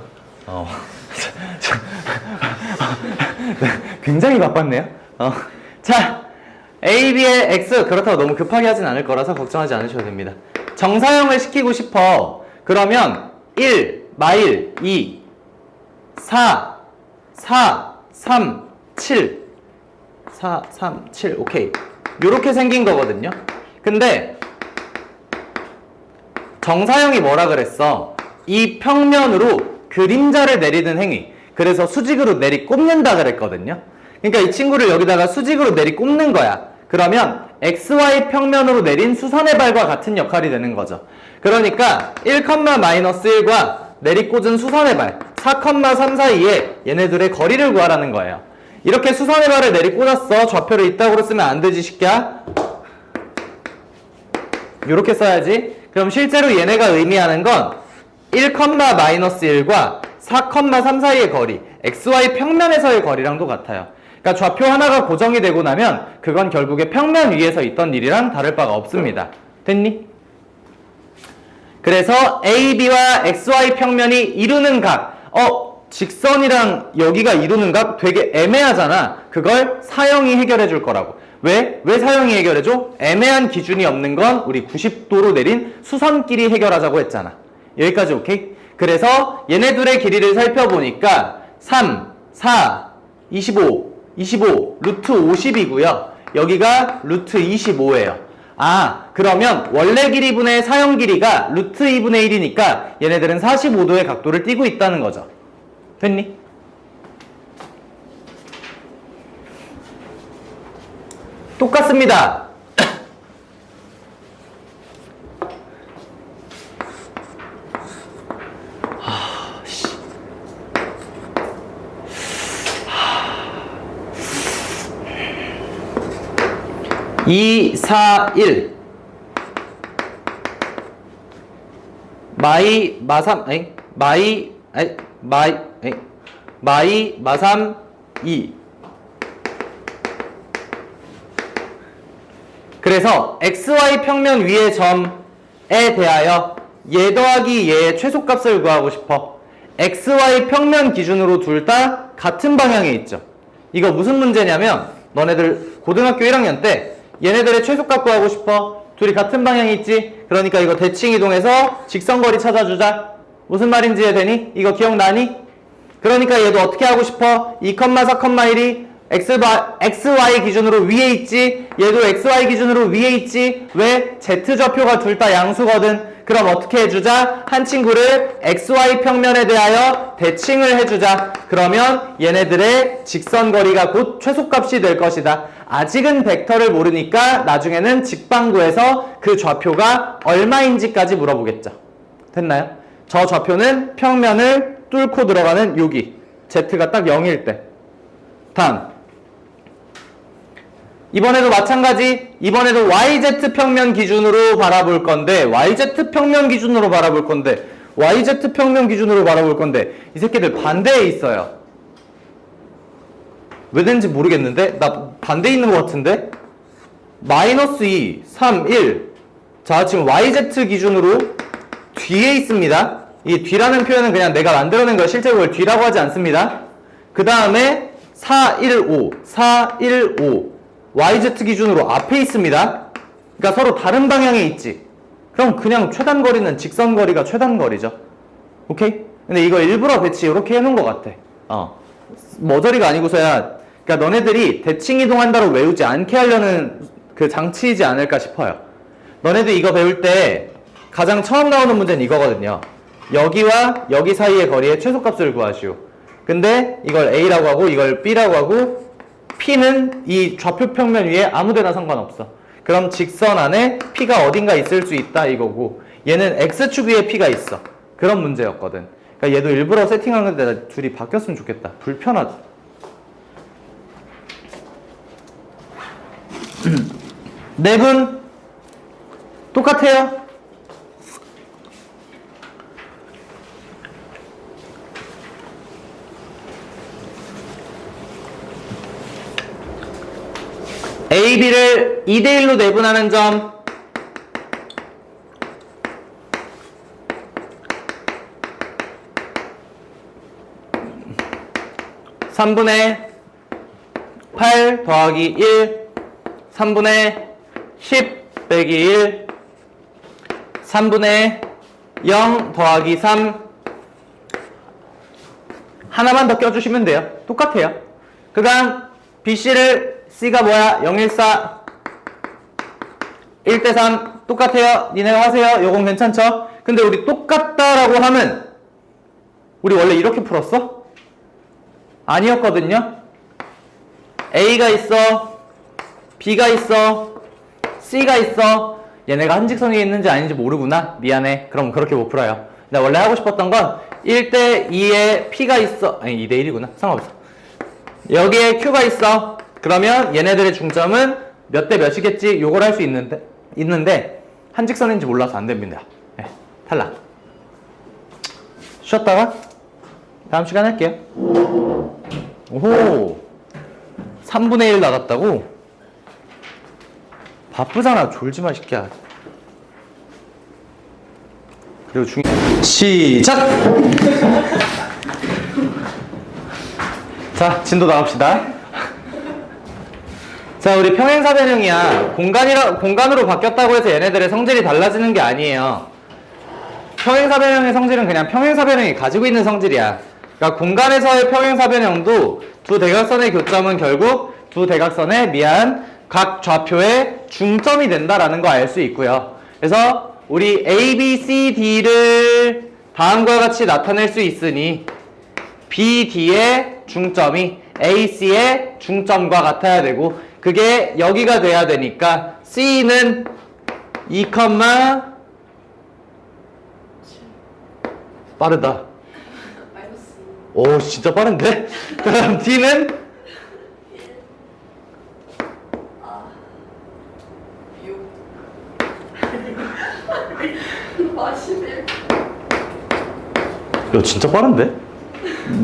굉장히 바빴네요. 자, A, B의 X. 그렇다고 너무 급하게 하진 않을 거라서 걱정하지 않으셔도 됩니다. 정사형을 시키고 싶어. 그러면 1, 마일, 2, 4, 3, 7. 4, 3, 7. 오케이. 요렇게 생긴 거거든요. 근데 정사형이 뭐라 그랬어? 이 평면으로 그림자를 내리는 행위. 그래서 수직으로 내리 꼽는다 그랬거든요. 그러니까 이 친구를 여기다가 수직으로 내리 꼽는 거야. 그러면 XY 평면으로 내린 수선의 발과 같은 역할이 되는 거죠. 그러니까 1,-1과 내리 꽂은 수선의 발 4,3 사이에 얘네들의 거리를 구하라는 거예요. 이렇게 수선의 발을 내리 꽂았어. 좌표를 이따구로 쓰면 안 되지, 새끼야. 이렇게 써야지. 그럼 실제로 얘네가 의미하는 건 1,-1과 4,3 사이의 거리, XY 평면에서의 거리랑도 같아요. 그러니까 좌표 하나가 고정이 되고 나면 그건 결국에 평면 위에서 있던 일이랑 다를 바가 없습니다. 됐니? 그래서 AB와 XY 평면이 이루는 각. 직선이랑 여기가 이루는 각 되게 애매하잖아. 그걸 사형이 해결해 줄 거라고. 왜 사형이 해결해 줘? 애매한 기준이 없는 건 우리 90도로 내린 수선끼리 해결하자고 했잖아. 여기까지 오케이? 그래서 얘네들의 길이를 살펴보니까 3, 4, 25, 루트 50이고요. 여기가 루트 25예요. 그러면 원래 길이분의 사형 길이가 루트 2분의 1이니까 얘네들은 45도의 각도를 띠고 있다는 거죠. 됐니? 똑같습니다. 씨. 2, 4, 1 마이, 마삼, 마이, 마삼, 2 그래서 XY 평면 위의 점에 대하여 얘 더하기 얘의 최소값을 구하고 싶어. XY 평면 기준으로 둘 다 같은 방향에 있죠. 이거 무슨 문제냐면 너네들 고등학교 1학년 때 얘네들의 최소값 구하고 싶어. 둘이 같은 방향에 있지. 그러니까 이거 대칭 이동해서 직선거리 찾아주자. 무슨 말인지 이해되니? 이거 기억나니? 그러니까 얘도 어떻게 하고 싶어? 2,4,1이 XY 기준으로 위에 있지. 얘도 XY 기준으로 위에 있지. 왜? Z좌표가 둘 다 양수거든. 그럼 어떻게 해주자? 한 친구를 XY 평면에 대하여 대칭을 해주자. 그러면 얘네들의 직선거리가 곧 최소값이 될 것이다. 아직은 벡터를 모르니까 나중에는 직방구에서 그 좌표가 얼마인지까지 물어보겠죠. 됐나요? 저 좌표는 평면을 뚫고 들어가는 여기 Z가 딱 0일 때. 다음. 이번에도 마찬가지. 이번에도 YZ 평면 기준으로 바라볼 건데 YZ 평면 기준으로 바라볼 건데 YZ 평면 기준으로 바라볼 건데 이 새끼들 반대에 있어요. 왜 된지 모르겠는데 나 반대에 있는 것 같은데 마이너스 2, 3, 1 자 지금 YZ 기준으로 뒤에 있습니다. 이 뒤라는 표현은 그냥 내가 만들어낸 걸 실제로 그걸 뒤라고 하지 않습니다. 그 다음에 4, 1, 5, 4, 1, 5 YZ 기준으로 앞에 있습니다. 그러니까 서로 다른 방향에 있지. 그럼 그냥 최단 거리는 직선 거리가 최단 거리죠. 오케이? 근데 이거 일부러 배치 이렇게 해놓은 것 같아. 머저리가 아니고서야, 그러니까 너네들이 대칭 이동한다로 외우지 않게 하려는 그 장치이지 않을까 싶어요. 너네들 이거 배울 때 가장 처음 나오는 문제는 이거거든요. 여기와 여기 사이의 거리의 최소값을 구하시오. 근데 이걸 A라고 하고 이걸 B라고 하고 P는 이 좌표 평면 위에 아무데나 상관없어. 그럼 직선 안에 P가 어딘가 있을 수 있다 이거고, 얘는 X축 위에 P가 있어. 그런 문제였거든. 그러니까 얘도 일부러 세팅한 건데 둘이 바뀌었으면 좋겠다. 불편하다. 네 분 똑같아요? A, B를 2대1로 내분하는 점 3분의 8 더하기 1 3분의 10 빼기 1 3분의 0 더하기 3 하나만 더 껴주시면 돼요. 똑같아요. 그 다음 BC를 C가 뭐야? 014 1대3 똑같아요. 니네가 하세요. 요건 괜찮죠? 근데 우리 똑같다라고 하면 우리 원래 이렇게 풀었어? 아니었거든요. A가 있어, B가 있어, C가 있어. 얘네가 한직선이 있는지 아닌지 모르구나. 미안해. 그럼 그렇게 못 풀어요. 나 원래 하고 싶었던 건 1대2에 P가 있어. 아니 2대1이구나. 상관없어. 여기에 Q가 있어. 그러면 얘네들의 중점은 몇 대 몇이겠지? 요걸 할 수 있는데 한직선인지 몰라서 안 됩니다. 네, 탈락. 쉬었다가 다음 시간에 할게요. 오호, 3분의 1 나갔다고? 바쁘잖아. 졸지마 새끼야. 그리고 시작! 자, 진도 나갑시다. 자, 우리 평행사변형이야. 공간으로 바뀌었다고 해서 얘네들의 성질이 달라지는 게 아니에요. 평행사변형의 성질은 그냥 평행사변형이 가지고 있는 성질이야. 그러니까 공간에서의 평행사변형도 두 대각선의 교점은 결국 두 대각선의 각 좌표의 중점이 된다라는 거 알 수 있고요. 그래서 우리 A, B, C, D를 다음과 같이 나타낼 수 있으니 B, D의 중점이 A, C의 중점과 같아야 되고, 그게 여기가 돼야 되니까 C는 2, 빠르다. 오, 진짜 빠른데? 그럼 D는 41. 야, 진짜 빠른데?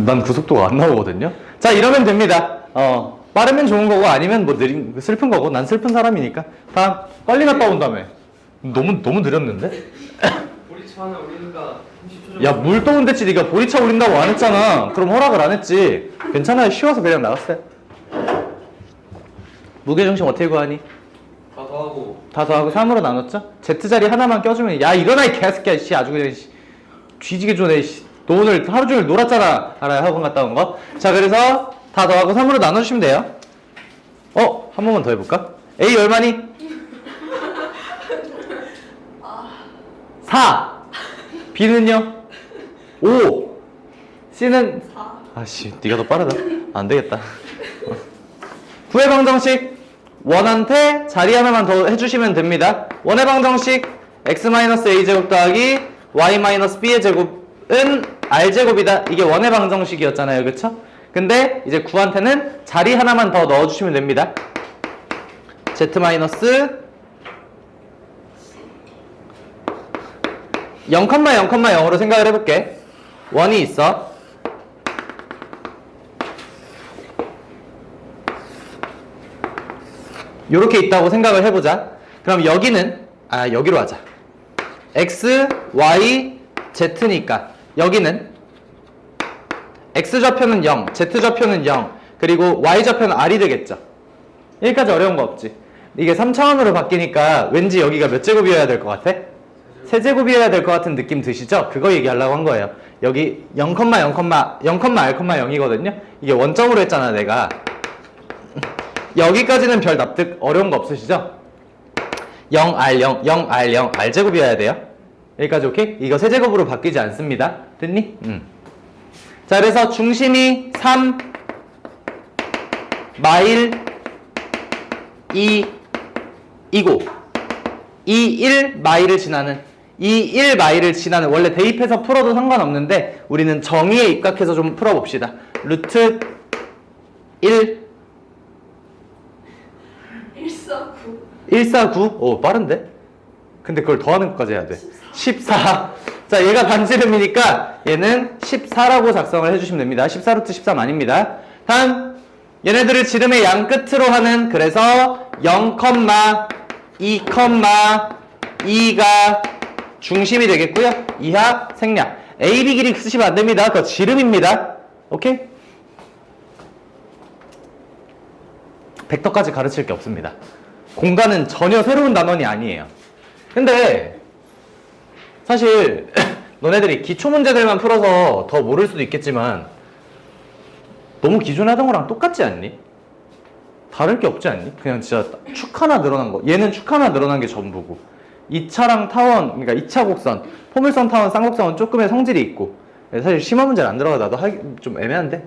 난 그 속도가 안 나오거든요. 자, 이러면 됩니다. 빠르면 좋은 거고 아니면 뭐 슬픈 거고. 난 슬픈 사람이니까. 다음 빨리 갔다 온다며. 너무 느렸는데? 보리차 하나 올리는가 30초 정도. 야, 물 떠온댔지. 네가 보리차 올린다고 안 했잖아. 그럼 허락을 안 했지. 괜찮아요. 쉬워서 그냥 나갔어요. 무게중심 어떻게 구하니? 다 더하고 다 더하고 3으로 나눴죠? Z자리 하나만 껴주면, 야, 일어나 이 개새끼야. 씨, 아주 그냥 뒤지게 좋네. 씨. 너 오늘 하루 종일 놀았잖아. 알아요? 학원 갔다 온 거. 자, 그래서 다 더하고 3으로 나눠주시면 돼요. 한 번만 더 해볼까? A 얼마니? 4. B는요? 5. C는? 4. 아씨, 네가 더 빠르다. 안 되겠다. 구의 방정식. 원한테 자리 하나만 더 해주시면 됩니다. 원의 방정식 x-a제곱 더하기 y-b의 제곱은 r제곱이다. 이게 원의 방정식이었잖아요. 그쵸? 근데 이제 구한테는 자리 하나만 더 넣어주시면 됩니다. z-0,0,0으로 생각을 해볼게. 원이 있어. 요렇게 있다고 생각을 해보자. 그럼 여기는 여기로 하자. x, y, Z니까 여기는 X좌표는 0, Z좌표는 0, 그리고 Y좌표는 R이 되겠죠. 여기까지 어려운 거 없지. 이게 3차원으로 바뀌니까 왠지 여기가 몇 제곱이어야 될 것 같아? 세제곱이어야 될 것 같은 느낌 드시죠? 그거 얘기하려고 한 거예요. 여기 0,R,0이거든요. 이게 원점으로 했잖아 내가. 여기까지는 별 납득 어려운 거 없으시죠? 0R0, 0R0, R제곱이어야 돼요. 여기까지 오케이? 이거 세제곱으로 바뀌지 않습니다. 됐니? 자, 그래서 중심이 3, 마일 2, 2고 이 1마일을 지나는 이 1마일을 지나는 원래 대입해서 풀어도 상관없는데 우리는 정의에 입각해서 좀 풀어봅시다. 루트 1 149. 149? 오 빠른데? 근데 그걸 더하는 것까지 해야 돼. 14. 자, 얘가 반지름이니까 얘는 14라고 작성을 해주시면 됩니다. 14루트 13 아닙니다. 다음 얘네들을 지름의 양 끝으로 하는, 그래서 0,2,2가 중심이 되겠고요. 이하 생략. A, B 길이 쓰시면 안 됩니다. 그거 지름입니다. 오케이? 벡터까지 가르칠 게 없습니다. 공간은 전혀 새로운 단원이 아니에요. 근데 사실 너네들이 기초 문제들만 풀어서 더 모를 수도 있겠지만 너무 기존에 하던 거랑 똑같지 않니? 다를 게 없지 않니? 그냥 진짜 축 하나 늘어난 거. 얘는 축 하나 늘어난 게 전부고 2차랑 타원, 그러니까 2차 곡선, 포물선, 타원, 쌍곡선은 조금의 성질이 있고. 사실 심화 문제는 안 들어가. 나도 하기 좀 애매한데.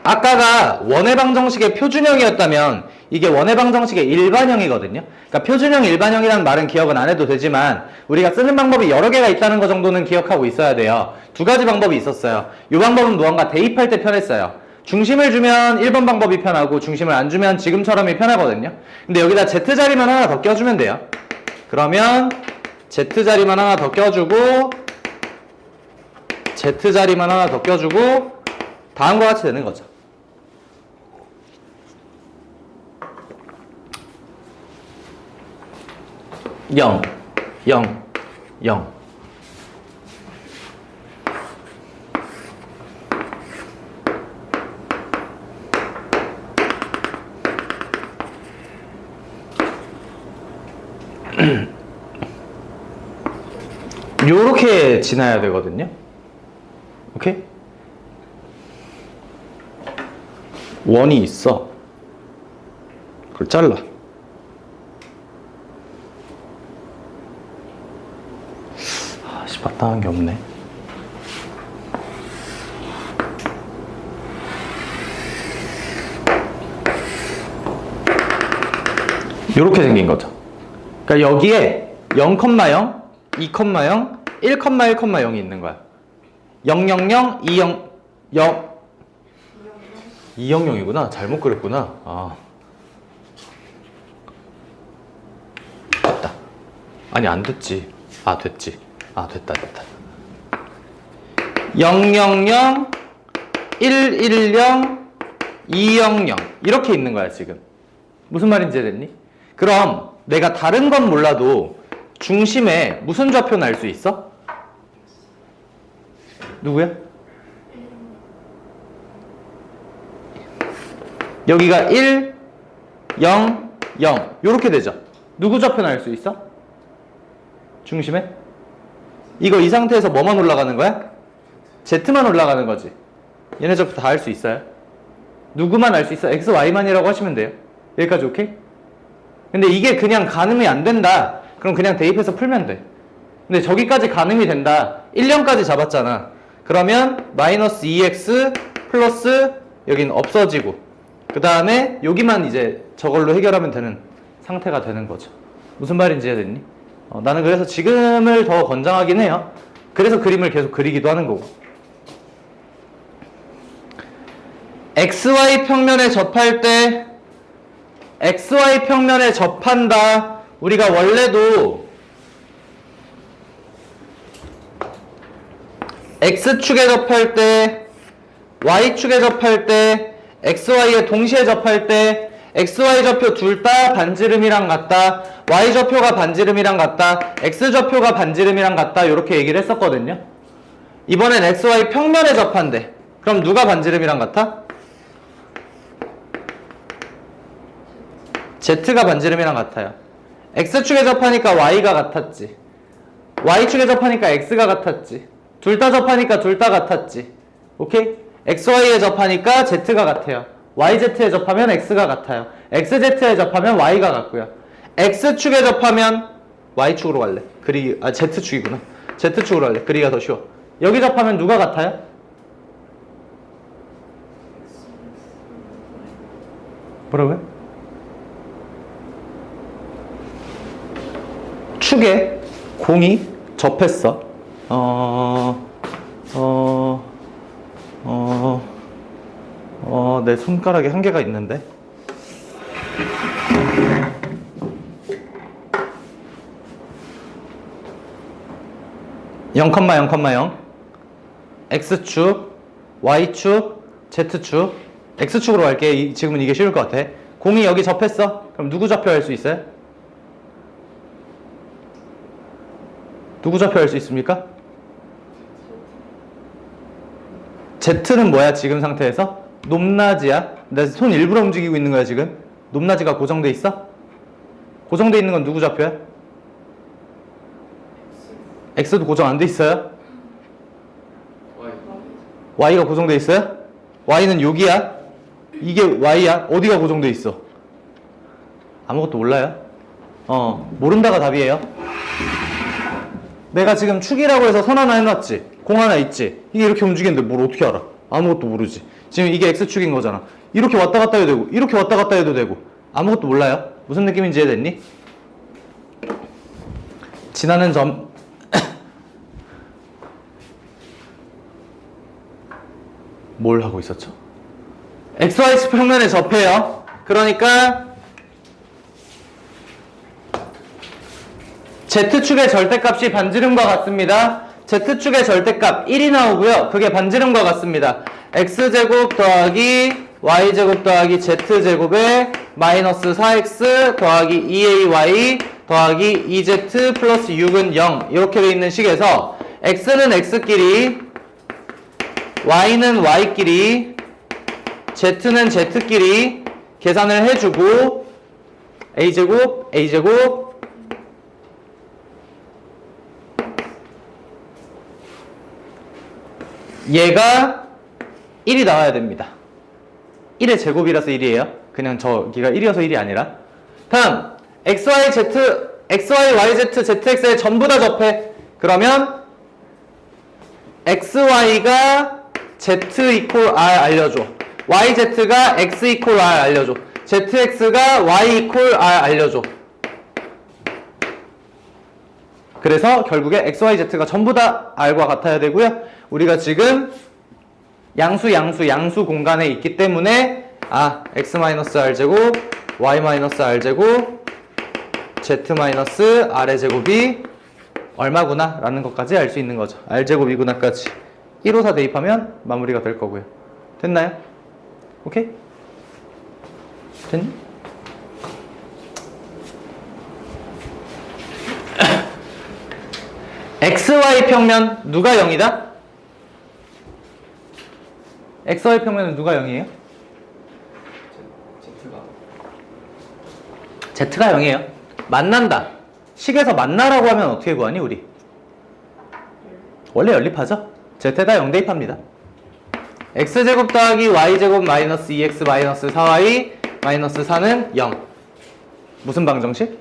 아까가 원해방정식의 표준형이었다면 이게 원해방정식의 일반형이거든요. 그러니까 표준형, 일반형이라는 말은 기억은 안 해도 되지만 우리가 쓰는 방법이 여러 개가 있다는 거 정도는 기억하고 있어야 돼요. 두 가지 방법이 있었어요. 이 방법은 무언가 대입할 때 편했어요. 중심을 주면 1번 방법이 편하고 중심을 안 주면 지금처럼이 편하거든요. 근데 여기다 Z자리만 하나 더 껴주면 돼요. 그러면 Z자리만 하나 더 껴주고 Z자리만 하나 더 껴주고 다음과 같이 되는 거죠. 0, 0, 0. 요렇게 지나야 되거든요. 오케이? 원이 있어. 그걸 잘라. 아씨, 마땅한 게 없네. 요렇게 생긴 거죠. 그러니까 여기에 0,0, 2,0, 1,1,0이 있는 거야. 0, 0, 0, 2, 0, 0. 200이구나. 잘못 그렸구나. 아. 됐다. 아니, 안 됐지. 아, 됐지. 아, 됐다. 0, 0, 0, 1, 1, 0, 2, 0, 0. 이렇게 있는 거야, 지금. 무슨 말인지 이해됐니? 그럼 내가 다른 건 몰라도 중심에 무슨 좌표는 알 수 있어? 누구야? 여기가 1, 0, 0 요렇게 되죠. 누구 좌표는 알 수 있어? 중심에? 이거 이 상태에서 뭐만 올라가는 거야? Z만 올라가는 거지. 얘네 좌표 다 알 수 있어요? 누구만 알 수 있어? X, Y만이라고 하시면 돼요. 여기까지 오케이? 근데 이게 그냥 가늠이 안 된다. 그럼 그냥 대입해서 풀면 돼. 근데 저기까지 가늠이 된다. 1년까지 잡았잖아. 그러면 마이너스 2x 플러스 여기는 없어지고 그 다음에 여기만 이제 저걸로 해결하면 되는 상태가 되는 거죠. 무슨 말인지 이해됐니? 나는 그래서 지금을 더 권장하긴 해요. 그래서 그림을 계속 그리기도 하는 거고. XY 평면에 접할 때 XY 평면에 접한다. 우리가 원래도 X축에 접할 때, Y축에 접할 때, XY에 동시에 접할 때 XY 좌표 둘 다 반지름이랑 같다. Y 좌표가 반지름이랑 같다. X 좌표가 반지름이랑 같다. 이렇게 얘기를 했었거든요. 이번엔 XY 평면에 접한대. 그럼 누가 반지름이랑 같아? Z가 반지름이랑 같아요. X축에 접하니까 Y가 같았지. Y축에 접하니까 X가 같았지. 둘 다 접하니까 둘 다 같았지. 오케이? XY에 접하니까 Z가 같아요. YZ에 접하면 X가 같아요. XZ에 접하면 Y가 같고요. X축에 접하면 Y축으로 갈래. Z축이구나. Z축으로 갈래. 그리기가 더 쉬워. 여기 접하면 누가 같아요? 뭐라고요? 축에 공이 접했어. 내 손가락에 한계가 있는데. (0, 0, 0) X축, Y축, Z축. X축으로 갈게. 지금은 이게 쉬울 것 같아. 공이 여기 접했어. 그럼 누구 좌표 할 수 있어요? 누구 좌표 할 수 있습니까? Z는 뭐야 지금 상태에서? 높낮이야. 나 손 일부러 움직이고 있는 거야 지금. 높낮이가 고정돼 있어? 고정돼 있는 건 누구 좌표야? X도 고정 안 돼 있어요? Y. Y가 고정돼 있어요? Y는 여기야? 이게 Y야? 어디가 고정돼 있어? 아무것도 몰라요? 모른다가 답이에요. 내가 지금 축이라고 해서 선 하나 해놨지. 공 하나 있지. 이게 이렇게 움직이는데 뭘 어떻게 알아? 아무것도 모르지. 지금 이게 X축인 거잖아. 이렇게 왔다 갔다 해도 되고 이렇게 왔다 갔다 해도 되고 아무것도 몰라요? 무슨 느낌인지 이해됐니? 지나는 점 뭘 하고 있었죠? XY 평면에 접해요. 그러니까 Z축의 절대값이 반지름과 같습니다. Z축의 절대값 1이 나오고요. 그게 반지름과 같습니다. X제곱 더하기 Y제곱 더하기 Z제곱에 마이너스 4X 더하기 2AY 더하기 2Z 플러스 6은 0 이렇게 되어 있는 식에서 X는 X끼리 Y는 Y끼리 Z는 Z끼리 계산을 해주고 A제곱 A제곱 얘가 1이 나와야 됩니다. 1의 제곱이라서 1이에요. 그냥 저기가 1이어서 1이 아니라. 다음 XY, YZ, ZX에 전부 다 접해. 그러면 XY가 Z 이퀄 R 알려줘. YZ가 X 이퀄 R 알려줘. ZX가 Y 이퀄 R 알려줘. 그래서 결국에 XYZ가 전부 다 R과 같아야 되고요. 우리가 지금 양수 공간에 있기 때문에 X-R 제곱, Y-R 제곱, Z-R의 제곱이 얼마구나 라는 것까지 알 수 있는 거죠. R 제곱이구나까지 154 대입하면 마무리가 될 거고요. 됐나요? 오케이? 됐니? XY 평면 누가 0이다? XY 평면은 누가 0이에요? Z가 0이에요. 만난다. 식에서 만나라고 하면 어떻게 구하니 우리? 원래 연립하죠? Z에다 0 대입합니다. X제곱 더하기 Y제곱 마이너스 2X 마이너스 4Y 마이너스 4는 0. 무슨 방정식?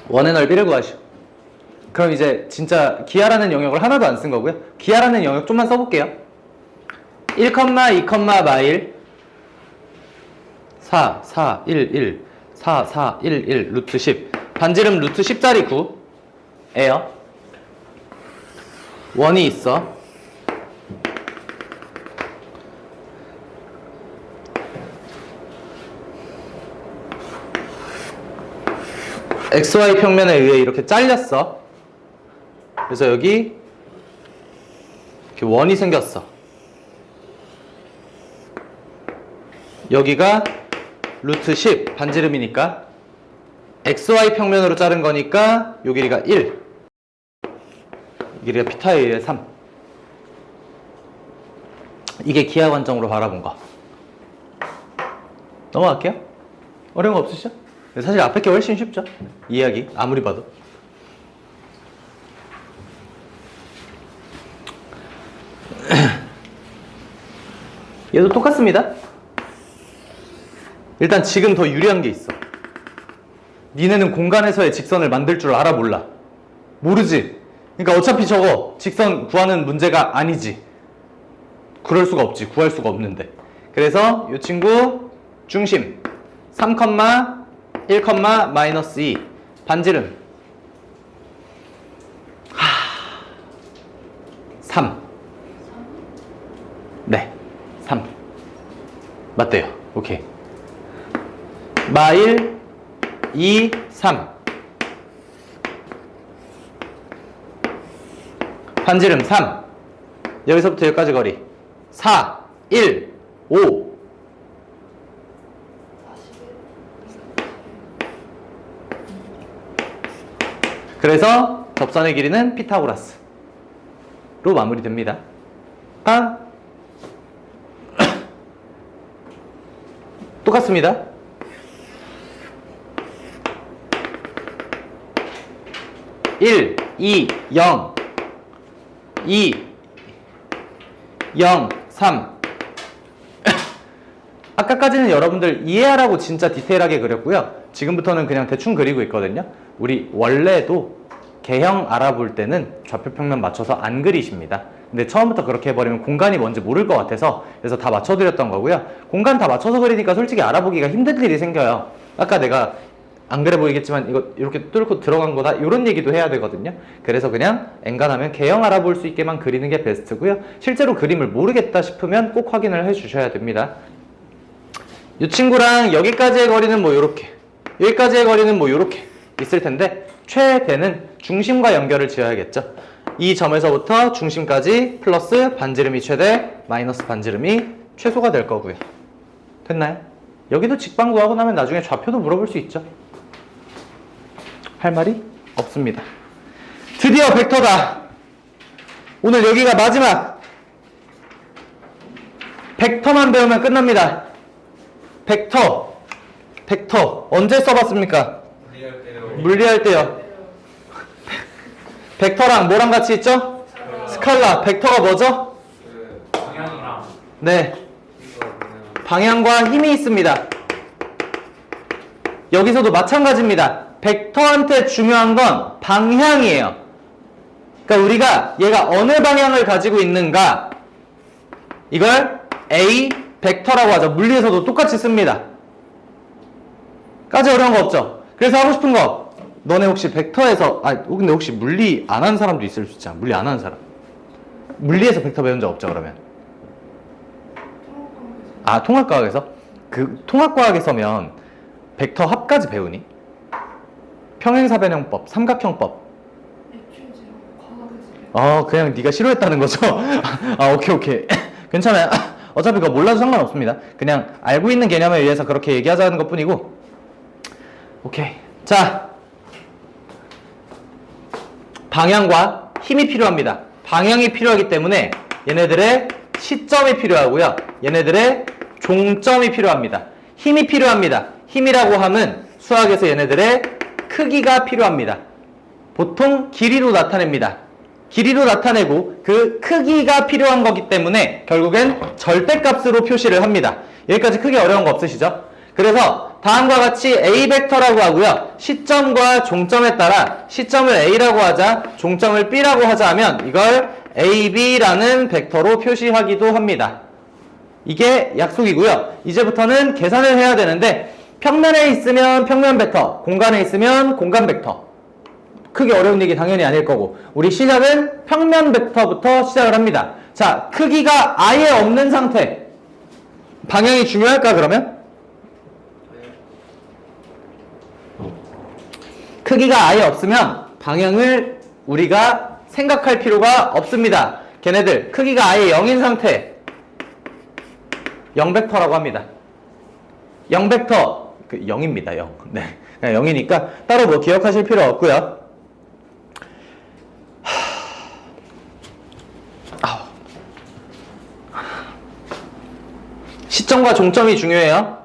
원의 넓이를 구하시오. 그럼 이제 진짜 기하라는 영역을 하나도 안 쓴 거고요. 기하라는 영역 좀만 써볼게요. 1, 2, 마일 4, 4, 1, 1 4, 4, 1, 1 루트 10 반지름 루트 10짜리 9에요. 원이 있어. XY 평면에 의해 이렇게 잘렸어. 그래서 여기 이렇게 원이 생겼어. 여기가 루트 10 반지름이니까 xy 평면으로 자른 거니까 요 길이가 1, 이 길이가 피타에 의해 3. 이게 기하 관점으로 바라본 거. 넘어갈게요. 어려운 거 없으시죠? 사실 앞에 게 훨씬 쉽죠? 이해하기 아무리 봐도. 얘도 똑같습니다. 일단 지금 더 유리한 게 있어. 니네는 공간에서의 직선을 만들 줄 알아 몰라? 모르지? 그러니까 어차피 저거 직선 구하는 문제가 아니지. 그럴 수가 없지. 구할 수가 없는데. 그래서 이 친구 중심 3, 1, 마이너스 2 반지름 3. 네, 3 맞대요. 오케이. 마일 2, 3 반지름 3. 여기서부터 여기까지 거리 4, 1, 5. 그래서 접선의 길이는 피타고라스로 마무리됩니다. 똑같습니다. 1, 2, 0, 2, 0, 3. 아까까지는 여러분들 이해하라고 진짜 디테일하게 그렸고요. 지금부터는 그냥 대충 그리고 있거든요. 우리 원래도 개형 알아볼 때는 좌표평면 맞춰서 안 그리십니다. 근데 처음부터 그렇게 해버리면 공간이 뭔지 모를 것 같아서 그래서 다 맞춰드렸던 거고요. 공간 다 맞춰서 그리니까 솔직히 알아보기가 힘든 일이 생겨요. 아까 내가 안 그래 보이겠지만 이거 이렇게 뚫고 들어간 거다 이런 얘기도 해야 되거든요. 그래서 그냥 엔간하면 개형 알아볼 수 있게만 그리는 게 베스트고요. 실제로 그림을 모르겠다 싶으면 꼭 확인을 해 주셔야 됩니다. 이 친구랑 여기까지의 거리는 뭐 요렇게, 여기까지의 거리는 뭐 요렇게 있을 텐데 최대는 중심과 연결을 지어야겠죠. 이 점에서부터 중심까지 플러스 반지름이 최대 마이너스 반지름이 최소가 될 거고요. 됐나요? 여기도 직방 구하고 나면 나중에 좌표도 물어볼 수 있죠. 할 말이 없습니다. 드디어 벡터다. 오늘 여기가 마지막. 벡터만 배우면 끝납니다. 벡터 언제 써봤습니까? 물리할 때요. 벡터랑 뭐랑 같이 있죠? 스칼라. 벡터가 뭐죠? 방향이랑 네, 방향과 힘이 있습니다. 여기서도 마찬가지입니다. 벡터한테 중요한 건 방향이에요. 그러니까 우리가 얘가 어느 방향을 가지고 있는가, 이걸 A 벡터라고 하죠. 물리에서도 똑같이 씁니다. 까지 어려운 거 없죠? 그래서 하고 싶은 거, 너네 혹시 벡터에서, 근데 혹시 물리 안 하는 사람도 있을 수 있잖아. 물리 안 하는 사람. 물리에서 벡터 배운 적 없죠, 그러면? 통합과학에서? 그 통합과학에서면 벡터 합까지 배우니? 평행사변형법, 삼각형법. 그냥 네가 싫어했다는 거죠? 오케이. 괜찮아요. 어차피 그거 몰라도 상관없습니다. 그냥 알고 있는 개념에 의해서 그렇게 얘기하자는 것 뿐이고. 오케이. 자, 방향과 힘이 필요합니다. 방향이 필요하기 때문에 얘네들의 시점이 필요하고요. 얘네들의 종점이 필요합니다. 힘이 필요합니다. 힘이라고 하면 수학에서 얘네들의 크기가 필요합니다. 보통 길이로 나타냅니다. 길이로 나타내고 그 크기가 필요한 거기 때문에 결국엔 절대값으로 표시를 합니다. 여기까지 크게 어려운 거 없으시죠? 그래서 다음과 같이 A 벡터라고 하고요. 시점과 종점에 따라 시점을 A라고 하자, 종점을 B라고 하자 하면 이걸 AB라는 벡터로 표시하기도 합니다. 이게 약속이고요. 이제부터는 계산을 해야 되는데 평면에 있으면 평면 벡터, 공간에 있으면 공간 벡터. 크게 어려운 얘기 당연히 아닐 거고 우리 시작은 평면 벡터부터 시작을 합니다. 자, 크기가 아예 없는 상태. 방향이 중요할까 그러면? 크기가 아예 없으면 방향을 우리가 생각할 필요가 없습니다. 걔네들 크기가 아예 0인 상태 0벡터라고 합니다. 0벡터 0입니다. 0. 네. 그냥 0이니까 따로 뭐 기억하실 필요 없고요. 시점과 종점이 중요해요.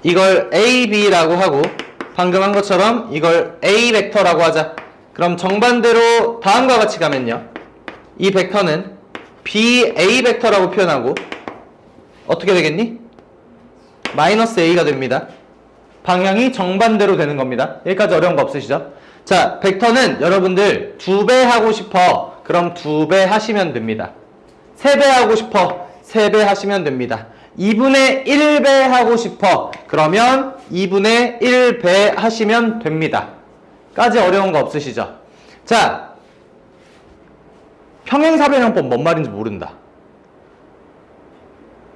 이걸 A, B라고 하고 방금 한 것처럼 이걸 A 벡터라고 하자. 그럼 정반대로 다음과 같이 가면요. 이 벡터는 B, A 벡터라고 표현하고 어떻게 되겠니? 마이너스 A가 됩니다. 방향이 정반대로 되는 겁니다. 여기까지 어려운 거 없으시죠? 자, 벡터는 여러분들 2배 하고 싶어. 그럼 2배 하시면 됩니다. 3배 하고 싶어. 3배 하시면 됩니다. 2분의 1배 하고 싶어. 그러면 2분의 1배 하시면 됩니다. 까지 어려운 거 없으시죠? 자, 평행사변형법 뭔 말인지 모른다.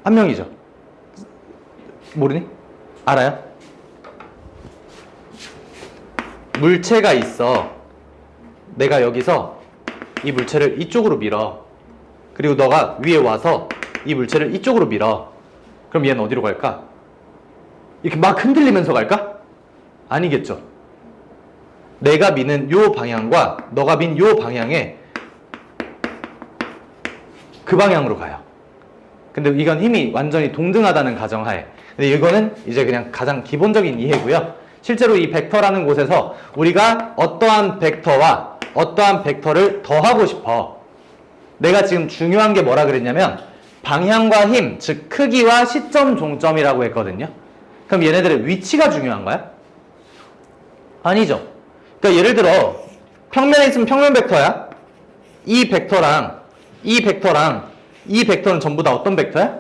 한 명이죠? 모르니? 알아요? 물체가 있어. 내가 여기서 이 물체를 이쪽으로 밀어. 그리고 너가 위에 와서 이 물체를 이쪽으로 밀어. 그럼 얘는 어디로 갈까? 이렇게 막 흔들리면서 갈까? 아니겠죠. 내가 미는 요 방향과 너가 민 요 방향에 그 방향으로 가요. 근데 이건 힘이 완전히 동등하다는 가정하에. 근데 이거는 이제 그냥 가장 기본적인 이해고요. 실제로 이 벡터라는 곳에서 우리가 어떠한 벡터와 어떠한 벡터를 더하고 싶어. 내가 지금 중요한 게 뭐라 그랬냐면 방향과 힘, 즉 크기와 시점, 종점이라고 했거든요. 그럼 얘네들의 위치가 중요한 거야? 아니죠. 그러니까 예를 들어 평면에 있으면 평면 벡터야. 이 벡터랑 이 벡터랑 이 벡터는 전부 다 어떤 벡터야?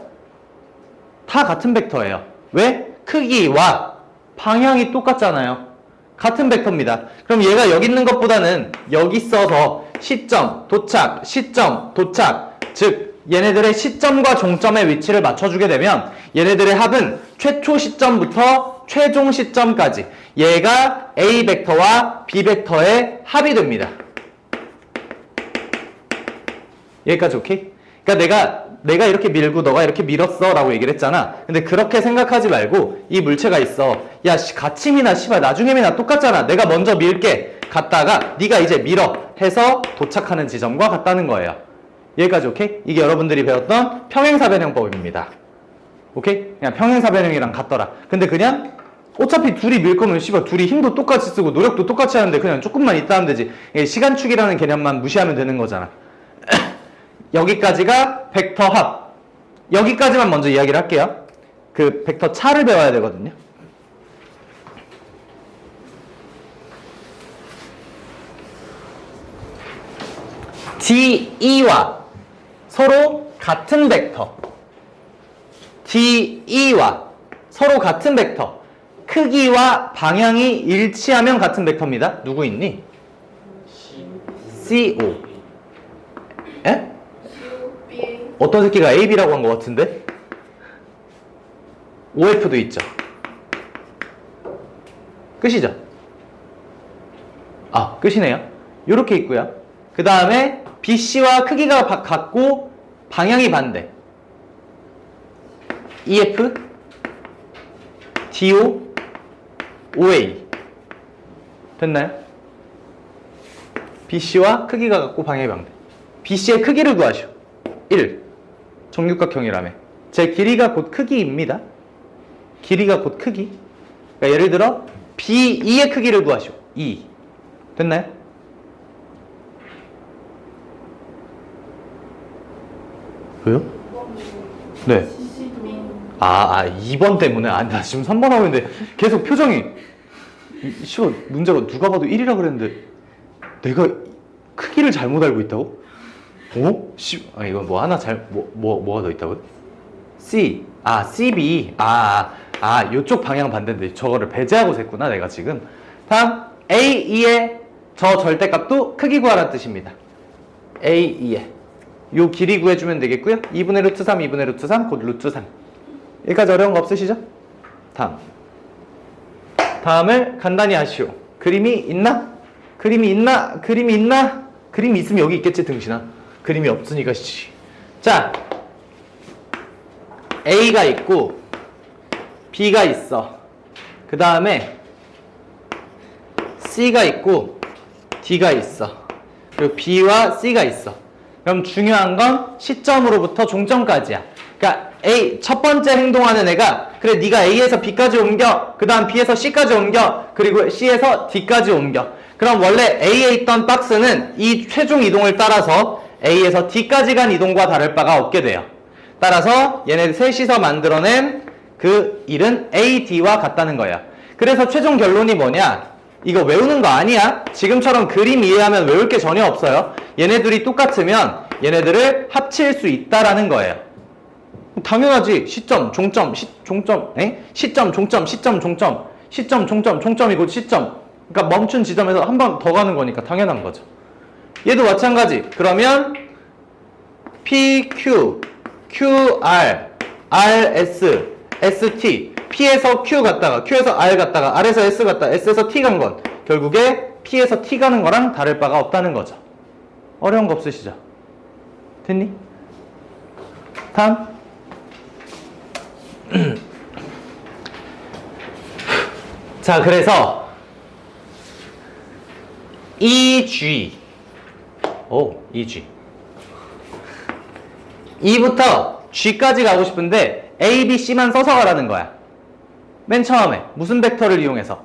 다 같은 벡터예요. 왜? 크기와 방향이 똑같잖아요. 같은 벡터입니다. 그럼 얘가 여기 있는 것보다는 여기 있어서 시점, 도착, 시점, 도착, 즉 얘네들의 시점과 종점의 위치를 맞춰주게 되면 얘네들의 합은 최초 시점부터 최종 시점까지 얘가 A 벡터와 B 벡터의 합이 됩니다. 여기까지 오케이? 그러니까 내가 이렇게 밀고 너가 이렇게 밀었어 라고 얘기를 했잖아. 근데 그렇게 생각하지 말고 이 물체가 있어. 야, 같이 미나 씨발 나중에 미나 똑같잖아. 내가 먼저 밀게 갔다가 네가 이제 밀어 해서 도착하는 지점과 같다는 거예요. 여기까지 오케이? 이게 여러분들이 배웠던 평행사변형법입니다. 오케이? 그냥 평행사변형이랑 같더라. 근데 그냥 어차피 둘이 밀 거면 씨발 둘이 힘도 똑같이 쓰고 노력도 똑같이 하는데 그냥 조금만 있다 하면 되지. 시간축이라는 개념만 무시하면 되는 거잖아. 여기까지가 벡터 합. 여기까지만 먼저 이야기를 할게요. 그 벡터 차를 배워야 되거든요. DE와 서로 같은 벡터. DE와 서로 같은 벡터. 크기와 방향이 일치하면 같은 벡터입니다. 누구 있니? CO. 에? 어떤 새끼가 AB라고 한 것 같은데? OF도 있죠. 끝이죠? 아, 끝이네요. 요렇게 있고요. 그 다음에 BC와 크기가 같고 방향이 반대. EF, DO, OA. 됐나요? BC와 크기가 같고 방향이 반대. BC의 크기를 구하시오. 1. 정육각형이라며. 제 길이가 곧 크기입니다. 길이가 곧 크기. 그러니까 예를 들어 B2의 크기를 구하시오. 2. 됐나요? 왜요? 네. 2번 때문에? 아니, 나 지금 3번 하고 있는데 계속 표정이 씨발 문제가 누가 봐도 1이라 그랬는데 내가 크기를 잘못 알고 있다고? 어? 이건 뭐 하나 뭐가 더 있다고요? C. CB. 요쪽 방향 반대인데 저거를 배제하고 셌구나 내가 지금. 다음 A2의 저 절대값도 크기 구하라는 뜻입니다. A2의 요 길이 구해주면 되겠고요. 2분의 루트 3, 2분의 루트 3, 곧 루트 3. 여기까지 어려운 거 없으시죠? 다음을 간단히 하시오. 그림이 있나? 그림이 있나? 그림이 있나? 그림이 있으면 여기 있겠지 등신아. 그림이 없으니까 씨. 자, A가 있고 B가 있어. 그 다음에 C가 있고 D가 있어. 그리고 B와 C가 있어. 그럼 중요한 건 시점으로부터 종점까지야. 그러니까 A 첫 번째 행동하는 애가 그래 네가 A에서 B까지 옮겨. 그 다음 B에서 C까지 옮겨. 그리고 C에서 D까지 옮겨. 그럼 원래 A에 있던 박스는 이 최종 이동을 따라서 A에서 D까지 간 이동과 다를 바가 없게 돼요. 따라서 얘네 셋이서 만들어낸 그 일은 A, D와 같다는 거야. 그래서 최종 결론이 뭐냐? 이거 외우는 거 아니야. 지금처럼 그림 이해하면 외울 게 전혀 없어요. 얘네들이 똑같으면 얘네들을 합칠 수 있다라는 거예요. 당연하지. 시점, 종점, 종점, 시점, 종점, 시점, 종점, 시점, 종점, 종점이고 시점. 그러니까 멈춘 지점에서 한 번 더 가는 거니까 당연한 거죠. 얘도 마찬가지. 그러면 PQ, QR, RS, ST, P에서 Q 갔다가 Q에서 R 갔다가 R에서 S 갔다가 S에서 T 간 건 결국에 P에서 T 가는 거랑 다를 바가 없다는 거죠. 어려운 거 없으시죠? 됐니? 다음. 자, 그래서 EG EG E부터 G까지 가고 싶은데 A, B, C만 써서 가라는 거야. 맨 처음에 무슨 벡터를 이용해서?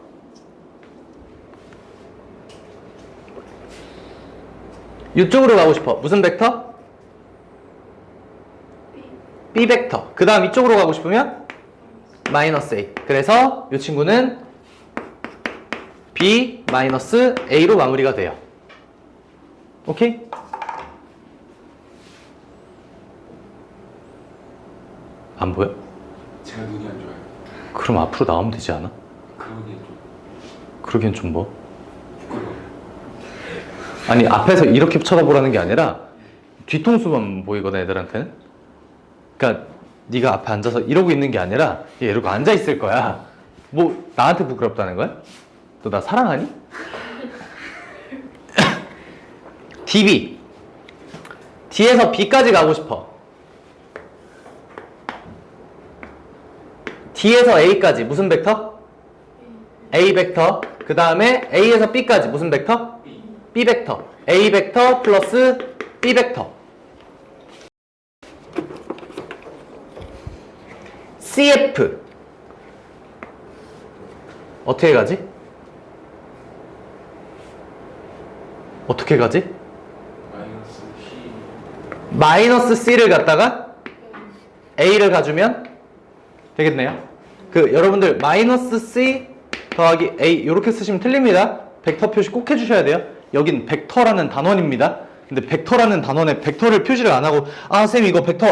이쪽으로 가고 싶어. 무슨 벡터? B 벡터. 그 다음 이쪽으로 가고 싶으면 마이너스 A. 그래서 이 친구는 B 마이너스 A로 마무리가 돼요. 오케이? 안 보여? 제가 눈이 안 좋아요. 그럼 앞으로 나오면 되지 않아? 그러기엔 좀 그러기엔 좀 뭐? 부끄러워. 아니 앞에서 이렇게 쳐다보라는 게 아니라 뒤통수만 보이거든 애들한테는. 그러니까 네가 앞에 앉아서 이러고 있는 게 아니라 얘 이러고 앉아 있을 거야. 뭐 나한테 부끄럽다는 거야? 너 나 사랑하니? DB D에서 B까지 가고 싶어. D에서 A까지 무슨 벡터? A 벡터. 그 다음에 A에서 B까지 무슨 벡터? B 벡터. A 벡터 플러스 B 벡터. CF 어떻게 가지? 어떻게 가지? 마이너스 C 마이너스 C를 갖다가 A를 가주면 되겠네요. 그 여러분들 마이너스 C 더하기 A 이렇게 쓰시면 틀립니다. 벡터 표시 꼭 해주셔야 돼요. 여긴 벡터라는 단원입니다. 근데 벡터라는 단원에 벡터를 표시를 안 하고 아 쌤 이거 벡터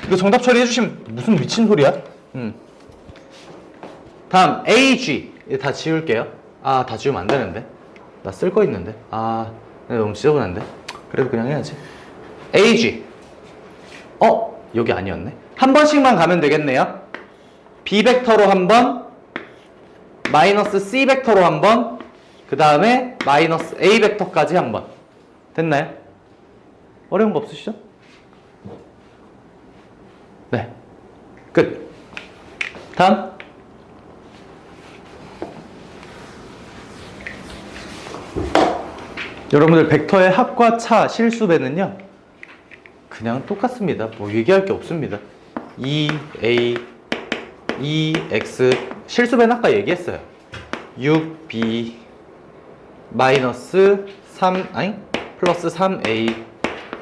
이거 정답 처리해 주시면 무슨 미친 소리야? 다음 AG 다 지울게요. 다 지우면 안 되는데 나 쓸 거 있는데 너무 지저분한데 그래도 그냥 해야지. AG 여기 아니었네. 한 번씩만 가면 되겠네요. B 벡터로 한 번, 마이너스 C 벡터로 한 번, 그 다음에 마이너스 A 벡터까지 한 번. 됐나요? 어려운 거 없으시죠? 네. 끝. 다음. 여러분들 벡터의 합과 차 실수배는요 그냥 똑같습니다. 뭐 얘기할 게 없습니다. E, A, E, X 실수배는 아까 얘기했어요. 6B 마이너스 3 플러스 3A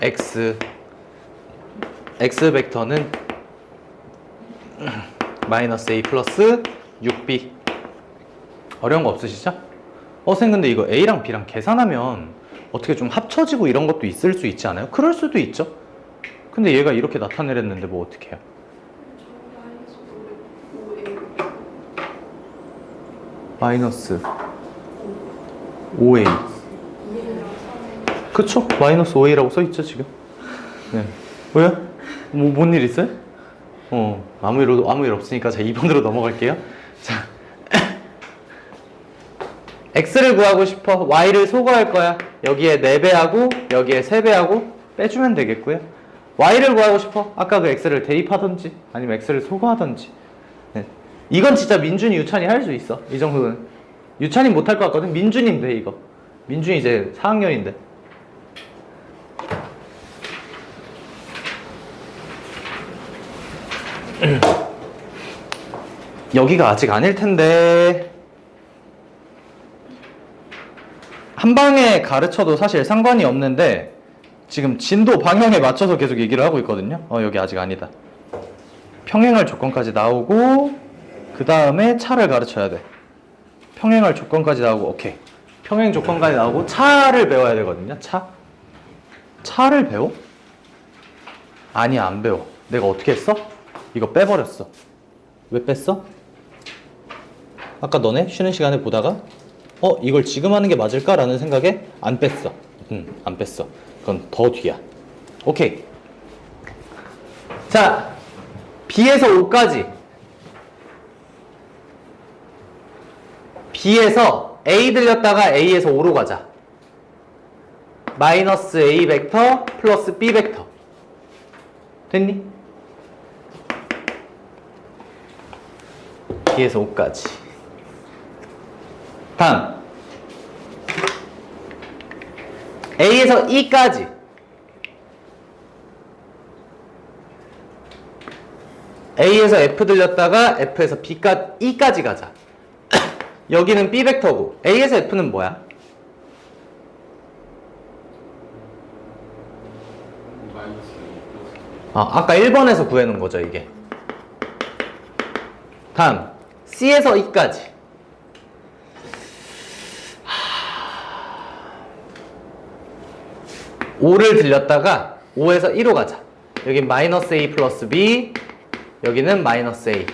X X 벡터는 마이너스 A 플러스 6B. 어려운 거 없으시죠? 쌤 근데 이거 A랑 B랑 계산하면 어떻게 좀 합쳐지고 이런 것도 있을 수 있지 않아요? 그럴 수도 있죠. 근데 얘가 이렇게 나타내랬는데 뭐 어떻게 해요? 마이너스 5A. 그쵸? 마이너스 5A라고 써있죠 지금. 네. 왜요? 뭔 일 있어요? 아무 일 없으니까 자 2번으로 넘어갈게요. 자 X를 구하고 싶어. Y를 소거할 거야. 여기에 4배하고 여기에 3배하고 빼주면 되겠고요. y를 구하고 싶어? 아까 그 x를 대입하던지 아니면 x를 소거하던지. 네. 이건 진짜 민준이 유찬이 할 수 있어. 이 정도는. 유찬이 못할 것 같거든. 민준이면 돼 이거. 민준이 이제 4학년인데. 여기가 아직 아닐 텐데 한 방에 가르쳐도 사실 상관이 없는데 지금 진도 방향에 맞춰서 계속 얘기를 하고 있거든요. 여기 아직 아니다. 평행할 조건까지 나오고 그 다음에 차를 가르쳐야 돼. 평행할 조건까지 나오고 오케이. 평행 조건까지 나오고 차를 배워야 되거든요. 차를 배워? 아니야, 안 배워. 내가 어떻게 했어? 이거 빼버렸어. 왜 뺐어? 아까 너네 쉬는 시간에 보다가 이걸 지금 하는 게 맞을까? 라는 생각에 안 뺐어. 안 뺐어. 그건 더 뒤야. 오케이. 자, B에서 O까지. B에서 A 들렸다가 A에서 O로 가자. 마이너스 A 벡터 플러스 B 벡터. 됐니? B에서 O까지. 다음 A에서 E까지. A에서 F 들렸다가 F에서 E까지 가자. 여기는 B 벡터고 A에서 F는 뭐야? 마이너스 아까 1번에서 구해놓은 거죠 이게. 다음 C에서 E까지. 5를 들렸다가 5에서 1로 가자. 여기 마이너스 A 플러스 B, 여기는 마이너스 A.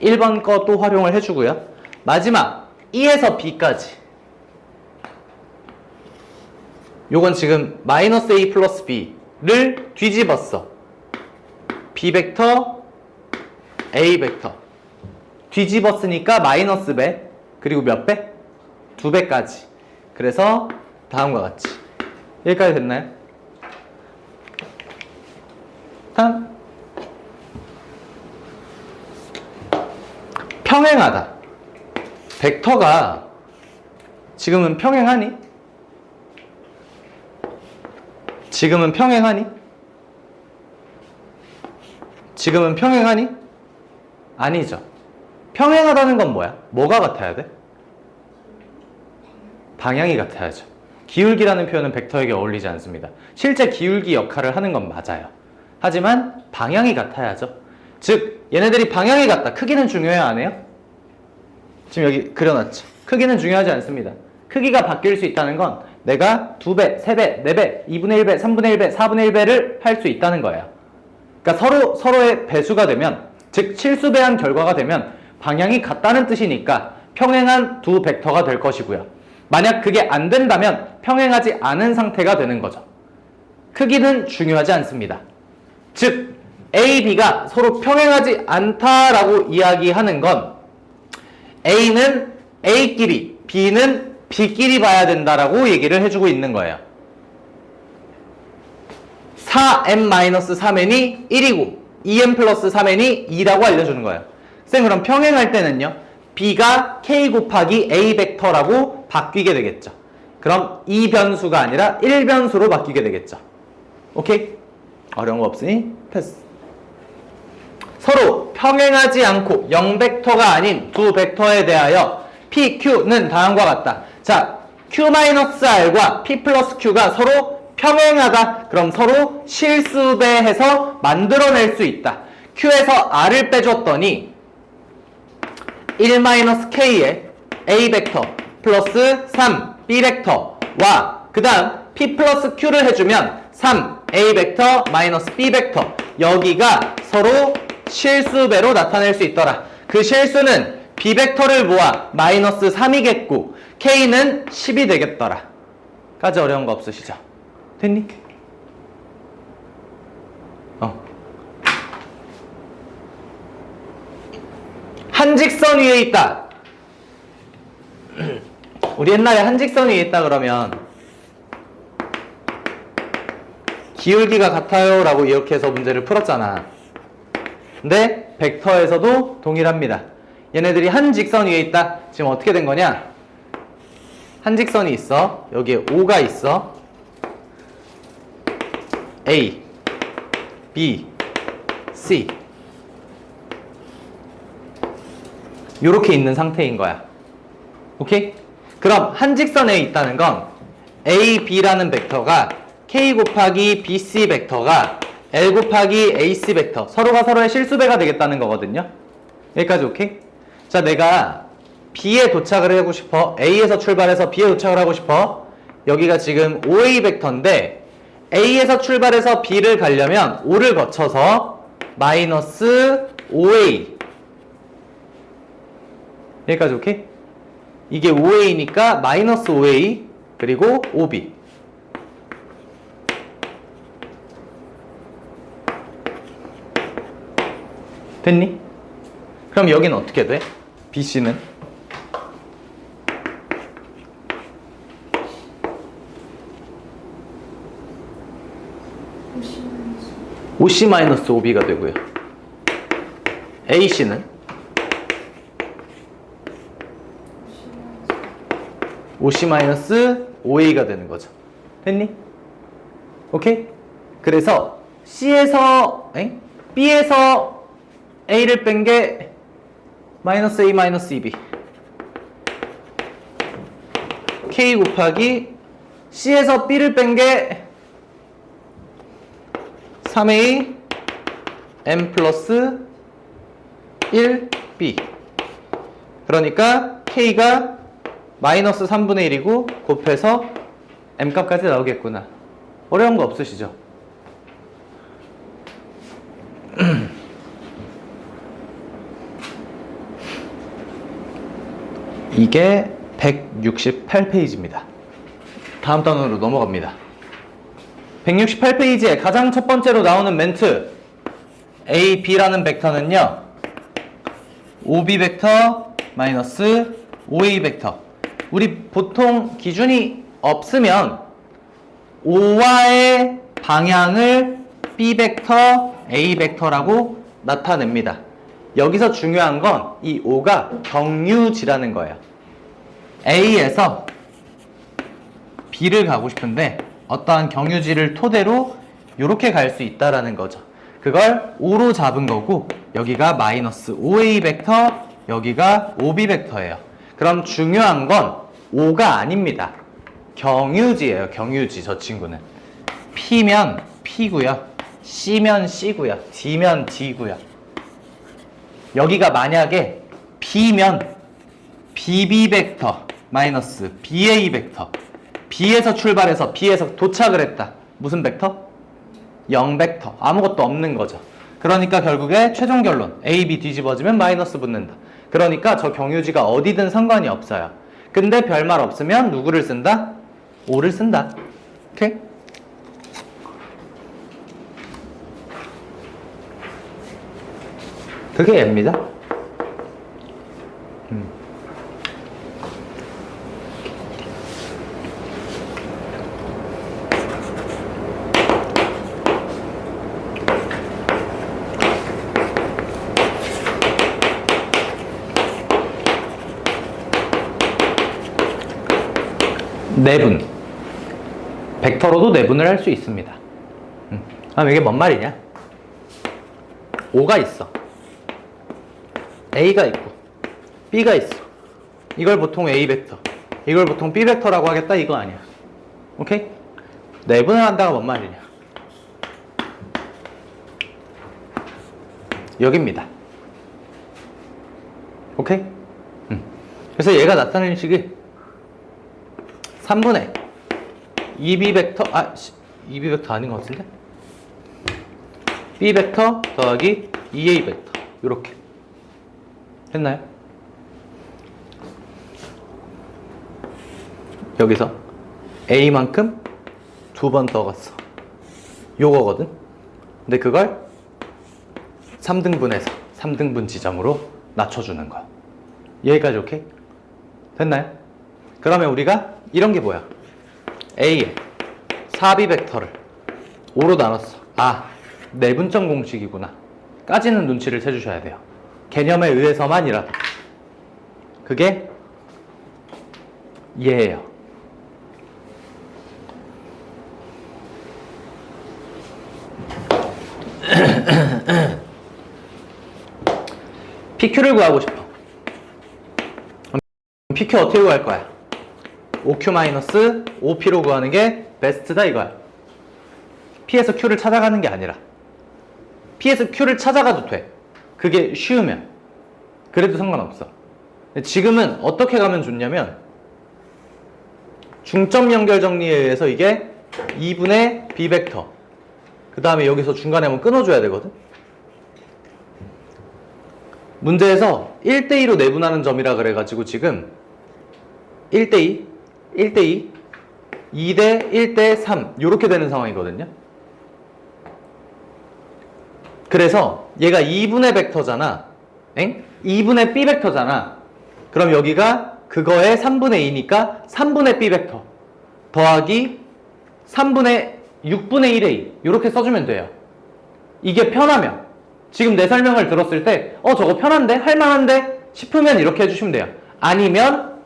1번 거 또 활용을 해주고요. 마지막 E에서 B까지. 요건 지금 마이너스 A 플러스 B를 뒤집었어. B 벡터, A 벡터. 뒤집었으니까 마이너스 배, 그리고 몇 배? 2배까지. 그래서 다음과 같이. 여기까지 됐나요? 다음. 평행하다. 벡터가 지금은 평행하니? 지금은 평행하니? 지금은 평행하니? 아니죠. 평행하다는 건 뭐야? 뭐가 같아야 돼? 방향이 같아야죠. 기울기라는 표현은 벡터에게 어울리지 않습니다. 실제 기울기 역할을 하는 건 맞아요. 하지만 방향이 같아야죠. 즉 얘네들이 방향이 같다. 크기는 중요해요, 안 해요? 지금 여기 그려놨죠. 크기는 중요하지 않습니다. 크기가 바뀔 수 있다는 건 내가 2배, 3배, 4배, 2분의 1배, 3분의 1배, 4분의 1배를 할 수 있다는 거예요. 그러니까 서로의 배수가 되면, 즉 실수배한 결과가 되면 방향이 같다는 뜻이니까 평행한 두 벡터가 될 것이고요. 만약 그게 안 된다면 평행하지 않은 상태가 되는 거죠. 크기는 중요하지 않습니다. 즉 A, B가 서로 평행하지 않다라고 이야기하는 건 A는 A끼리, B는 B끼리 봐야 된다라고 얘기를 해주고 있는 거예요. 4m-3n이 1이고 2m 플러스 3n이 2라고 알려주는 거예요. 쌤, 그럼 평행할 때는요, B가 K 곱하기 A 벡터라고 바뀌게 되겠죠. 그럼 2변수가 아니라 1변수로 바뀌게 되겠죠. 오케이? 어려운 거 없으니 패스. 서로 평행하지 않고 0벡터가 아닌 두 벡터에 대하여 P, Q는 다음과 같다. 자, Q-R과 P 플러스 Q가 서로 평행하다. 그럼 서로 실수배해서 만들어낼 수 있다. Q에서 R을 빼줬더니 1-K에 A 벡터 플러스 3 B 벡터와 그 다음 P 플러스 Q를 해주면 3 A 벡터 마이너스 B 벡터, 여기가 서로 실수배로 나타낼 수 있더라. 그 실수는 B 벡터를 모아 마이너스 3이겠고 K는 10이 되겠더라. 까지 어려운 거 없으시죠? 됐니? 한직선 위에 있다. 우리 옛날에 한직선 위에 있다 그러면 기울기가 같아요 라고 이렇게 해서 문제를 풀었잖아. 근데 벡터에서도 동일합니다. 얘네들이 한 직선 위에 있다. 지금 어떻게 된 거냐? 한 직선이 있어. 여기에 O가 있어. A, B, C 요렇게 있는 상태인 거야. 오케이? 그럼 한 직선에 있다는 건 A, B라는 벡터가 K 곱하기 BC 벡터가 L 곱하기 AC 벡터 서로가 서로의 실수배가 되겠다는 거거든요. 여기까지 오케이? 자, 내가 B에 도착을 하고 싶어. A에서 출발해서 B에 도착을 하고 싶어. 여기가 지금 OA 벡터인데 A에서 출발해서 B를 가려면 O를 거쳐서 마이너스 OA 여기까지 오케이? 이게 OA니까 마이너스 OA 그리고 OB 됐니? 그럼 여기는 어떻게 돼? BC는? OC-OB가 되고요. AC는? OC-OA가 되는 거죠. 됐니? 오케이? 그래서 C에서 B에서 A를 뺀 게 마이너스 A 마이너스 2B K 곱하기 C에서 B를 뺀 게 3A M 플러스 1B 그러니까 K가 마이너스 3분의 1이고 곱해서 M 값까지 나오겠구나. 어려운 거 없으시죠? 이게 168페이지입니다. 다음 단원으로 넘어갑니다. 168페이지에 가장 첫 번째로 나오는 멘트 A, B라는 벡터는요 OB 벡터 마이너스 OA 벡터 우리 보통 기준이 없으면 O와의 방향을 B 벡터, A 벡터라고 나타냅니다. 여기서 중요한 건 이 O가 경유지라는 거예요. A에서 B를 가고 싶은데 어떠한 경유지를 토대로 이렇게 갈 수 있다라는 거죠. 그걸 O로 잡은 거고 여기가 마이너스 OA 벡터, 여기가 OB 벡터예요. 그럼 중요한 건 O가 아닙니다. 경유지예요. 경유지 저 친구는. P면 P고요. C면 C고요. D면 D고요. 여기가 만약에 B면 BB 벡터 마이너스 BA 벡터 B에서 출발해서 B에서 도착을 했다. 무슨 벡터? 0 벡터. 아무것도 없는 거죠. 그러니까 결국에 최종 결론 A, B 뒤집어지면 마이너스 붙는다. 그러니까 저 경유지가 어디든 상관이 없어요. 근데 별말 없으면 누구를 쓴다? O를 쓴다. 오케이? 그게 얘입니다. 내분. 벡터로도 내분을 할 수 있습니다. 그럼 이게 뭔 말이냐? O가 있어. A가 있고 B가 있어. 이걸 보통 A 벡터, 이걸 보통 B 벡터라고 하겠다 이거 아니야. 오케이? 내분을 한다가 뭔 말이냐? 여기입니다. 오케이? 그래서 얘가 나타내는 식이 3분의 2B 벡터 2B 벡터 아닌 것 같은데? B 벡터 더하기 2A 벡터 요렇게 했나요? 여기서 A만큼 2번 더갔어. 요거거든. 근데 그걸 3등분해서 3등분 지점으로 낮춰주는 거야. 여기까지 오케이? 됐나요? 그러면 우리가 이런 게 뭐야? A에 4B 벡터를 5로 나눴어. 아, 내분점 공식이구나. 까지는 눈치를 채주셔야 돼요. 개념에 의해서만이라도. 그게 얘예요. PQ를 구하고 싶어. 그럼 PQ 어떻게 구할 거야? OQ-OP로 구하는 게 베스트다 이거야. P에서 Q를 찾아가는 게 아니라 P에서 Q를 찾아가도 돼. 그게 쉬우면. 그래도 상관없어. 지금은 어떻게 가면 좋냐면 중점 연결 정리에 의해서 이게 2분의 B벡터, 그 다음에 여기서 중간에 한번 끊어줘야 되거든. 문제에서 1대2로 내분하는 점이라 그래가지고 지금 1대2, 1대2, 2대 1대 3 이렇게 되는 상황이거든요. 그래서 얘가 2분의 벡터잖아. 엥? 2분의 B 벡터잖아. 그럼 여기가 그거의 3분의 2니까 3분의 B 벡터 더하기 3분의 6분의 1의 2 이렇게 써주면 돼요. 이게 편하면, 지금 내 설명을 들었을 때 저거 편한데? 할만한데? 싶으면 이렇게 해주시면 돼요. 아니면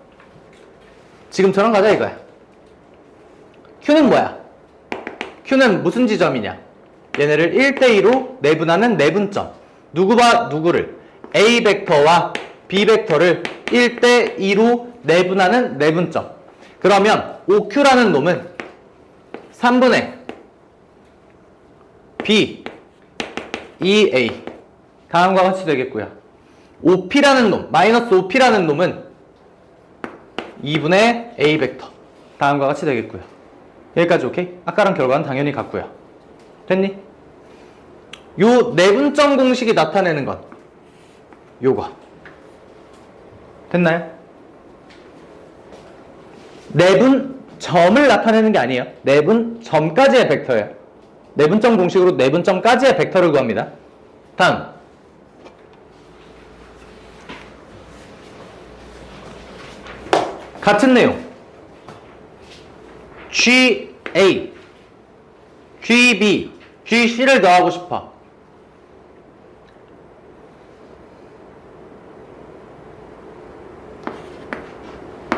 지금처럼 가자 이거야. Q는 뭐야? Q는 무슨 지점이냐? 얘네를 1대2로 내분하는 내분점. 누구와 누구를? A 벡터와 B 벡터를 1대2로 내분하는 내분점. 그러면 OQ라는 놈은 3분의 B, EA 다음과 같이 되겠고요. OP라는 놈, 마이너스 OP라는 놈은 2분의 A 벡터 다음과 같이 되겠고요. 여기까지 오케이? 아까랑 결과는 당연히 같고요. 됐니? 요 내분점 공식이 나타내는 건 요거. 됐나요? 내분점을 나타내는 게 아니에요. 내분점까지의 벡터예요. 내분점 공식으로 내분점까지의 벡터를 구합니다. 다음. 같은 내용. GA, GB, GC를 더하고 싶어.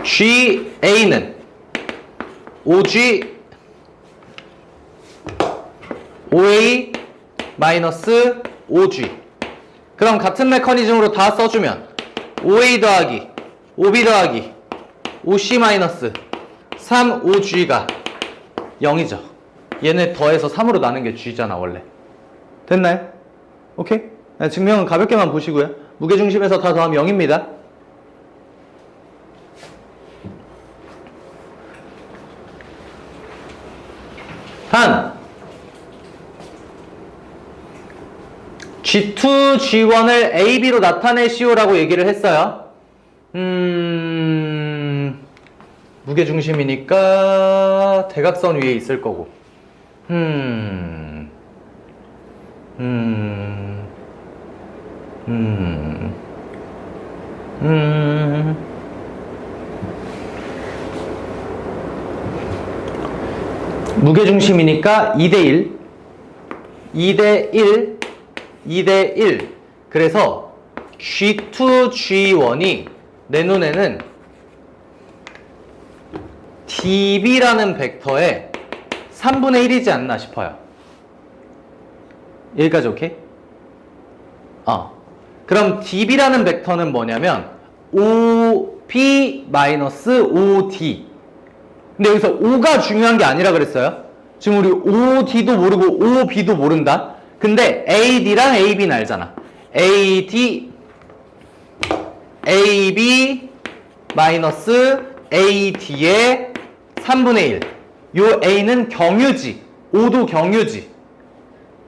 GA는 OG, OA 마이너스 OG. 그럼 같은 메커니즘으로 다 써주면 OA 더하기 OB 더하기 OC 마이너스 3OG가 0이죠. 얘네 더해서 3으로 나눈 게 G잖아 원래. 됐나요? 오케이? 증명은 가볍게만 보시고요. 무게중심에서 다 더하면 0입니다. 단 G2, G1을 AB로 나타내시오라고 얘기를 했어요. 무게중심이니까 대각선 위에 있을 거고. 무게중심이니까 2대1, 2대1, 2대1. 그래서 G2, G1이 내 눈에는 DB라는 벡터의 3분의 1이지 않나 싶어요. 여기까지 오케이? 그럼 DB라는 벡터는 뭐냐면 OP-OD. 근데 여기서 O가 중요한 게 아니라 그랬어요. 지금 우리 OD도 모르고 OB도 모른다. 근데 AD랑 AB는 알잖아. AD, AB 마이너스 AD의 3분의 1. 요 A는 경유지. O도 경유지.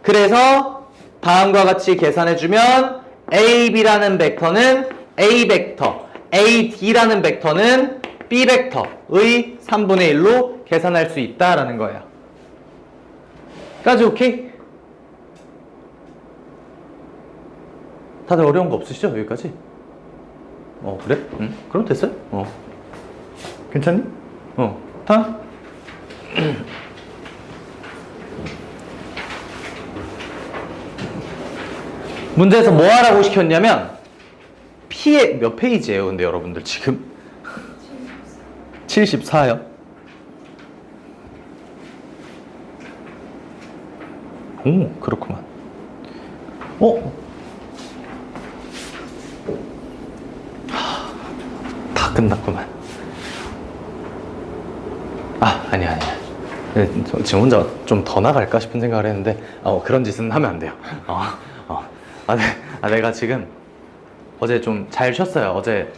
그래서 다음과 같이 계산해주면 AB라는 벡터는 A 벡터, AD라는 벡터는 B 벡터의 3분의 1로 계산할 수 있다라는 거예요. 까지 오케이? 다들 어려운 거 없으시죠? 여기까지? 그래? 그럼 됐어요? 괜찮니? 다음. 문제에서 뭐 하라고 시켰냐면 P의 몇 페이지예요 근데 여러분들 지금? 74요? 오 그렇구만. 다 끝났구만. 아니야. 네, 지금 혼자 좀 더 나갈까 싶은 생각을 했는데 그런 짓은 하면 안 돼요. 내가 지금 어제 좀 잘 쉬었어요. 어제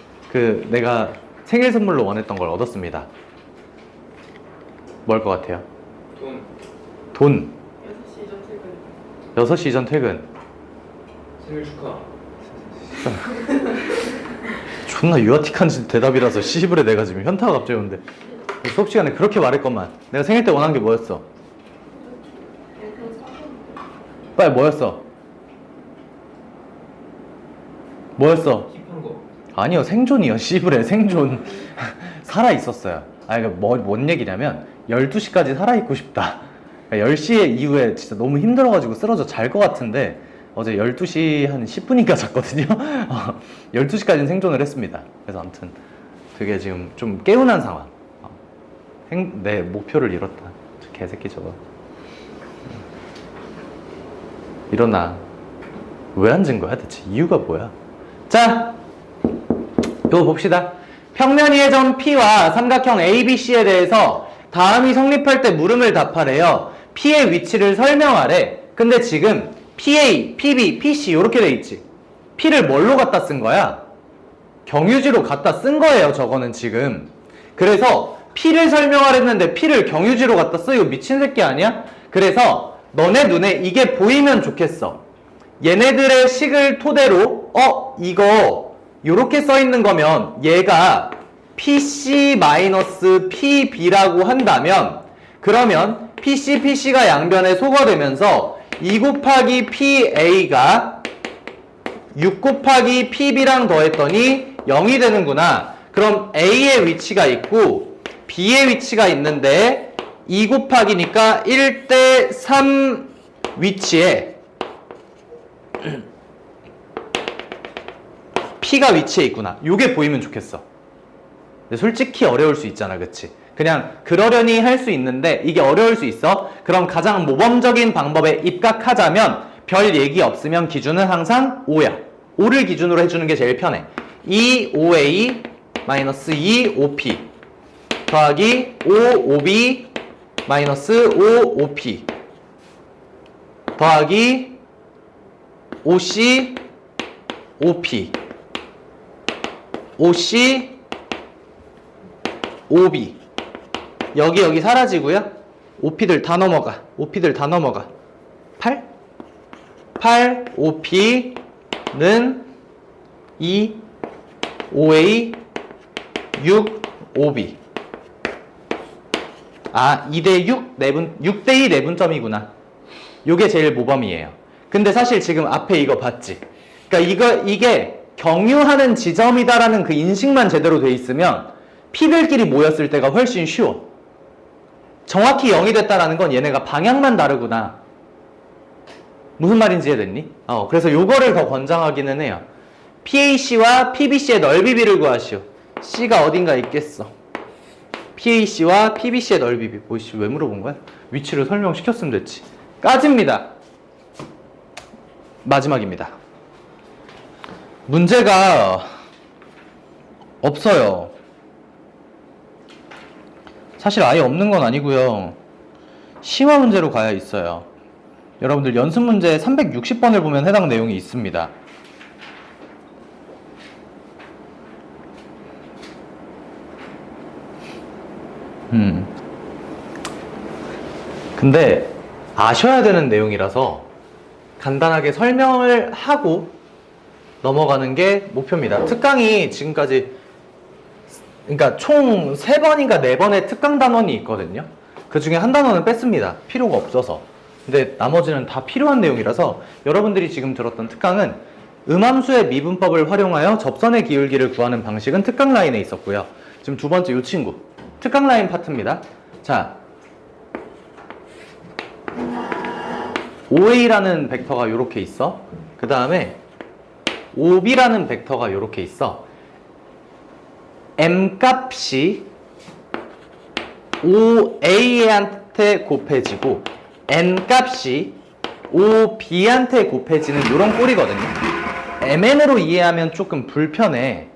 내가 생일 선물로 원했던 걸 얻었습니다. 뭘 것 같아요? 돈. 6시 이전 퇴근. 6시 이전 퇴근. 생일 축하. 존나 유아틱한 대답이라서 시집을 해. 내가 지금 현타가 갑자기 오는데 수업 시간에 그렇게 말했건만. 내가 생일 때 원한 게 뭐였어? 빨리 뭐였어? 뭐였어? 힙한 거. 아니요 생존이요. 시브레 생존. 살아있었어요. 뭔 얘기냐면 12시까지 살아있고 싶다. 10시 이후에 진짜 너무 힘들어가지고 쓰러져 잘 것 같은데 어제 12시 한 10분인가 잤거든요. 12시까지는 생존을 했습니다. 그래서 아무튼 되게 지금 좀 개운한 상황. 내 목표를 이뤘다. 저 개새끼 저거. 일어나. 왜 앉은 거야 대체? 이유가 뭐야? 자, 이거 봅시다. 평면이의 점 P와 삼각형 ABC에 대해서 다음이 성립할 때 물음을 답하래요. P의 위치를 설명하래. 근데 지금 PA, PB, PC 이렇게 돼 있지. P를 뭘로 갖다 쓴 거야? 경유지로 갖다 쓴 거예요. 저거는 지금. 그래서 P를 설명하랬는데 P를 경유지로 갖다 써. 이거 미친 새끼 아니야? 그래서 너네 눈에 이게 보이면 좋겠어. 얘네들의 식을 토대로 이거 요렇게 써 있는 거면 얘가 PC-PB라고 한다면 그러면 PC, PC가 양변에 소거되면서 2 곱하기 PA가 6 곱하기 PB랑 더했더니 0이 되는구나. 그럼 A의 위치가 있고 B의 위치가 있는데 2 곱하기니까 1대 3 위치에 P가 위치해 있구나. 요게 보이면 좋겠어. 근데 솔직히 어려울 수 있잖아, 그치? 그냥 그러려니 할 수 있는데 이게 어려울 수 있어. 그럼 가장 모범적인 방법에 입각하자면 별 얘기 없으면 기준은 항상 5야. 5를 기준으로 해주는 게 제일 편해. 2OA 마이너스 2OP 더하기 5OB 마이너스 5OP 더하기 OC OP OC OB 여기 사라지고요. OP들 다 넘어가. 8 OP는 2 OA 6 OB 2대6 6대2 내분점이구나. 요게 제일 모범이에요. 근데 사실 지금 앞에 이거 봤지? 그러니까 이게 경유하는 지점이다라는 그 인식만 제대로 돼 있으면 P들끼리 모였을 때가 훨씬 쉬워. 정확히 0이 됐다라는 건 얘네가 방향만 다르구나. 무슨 말인지 이해됐니? 그래서 요거를 더 권장하기는 해요. PAC와 PBC의 넓이비를 구하시오. C가 어딘가 있겠어. PAC와 PBC의 넓이비. 뭐이씨 왜 물어본 거야? 위치를 설명시켰으면 됐지. 까집니다. 마지막입니다. 문제가 없어요. 사실 아예 없는 건 아니고요. 심화 문제로 가야 있어요. 여러분들 연습 문제 360번을 보면 해당 내용이 있습니다. 근데 아셔야 되는 내용이라서 간단하게 설명을 하고 넘어가는 게 목표입니다. 특강이 지금까지 그러니까 총 3번인가 4번의 특강 단원이 있거든요. 그 중에 한 단원은 뺐습니다. 필요가 없어서. 근데 나머지는 다 필요한 내용이라서 여러분들이 지금 들었던 특강은 음함수의 미분법을 활용하여 접선의 기울기를 구하는 방식은 특강 라인에 있었고요. 지금 두 번째 이 친구 특강 라인 파트입니다. 자, OA라는 벡터가 이렇게 있어. 그 다음에 OB라는 벡터가 이렇게 있어. M 값이 OA한테 곱해지고 N 값이 OB한테 곱해지는 이런 꼴이거든요. MN으로 이해하면 조금 불편해.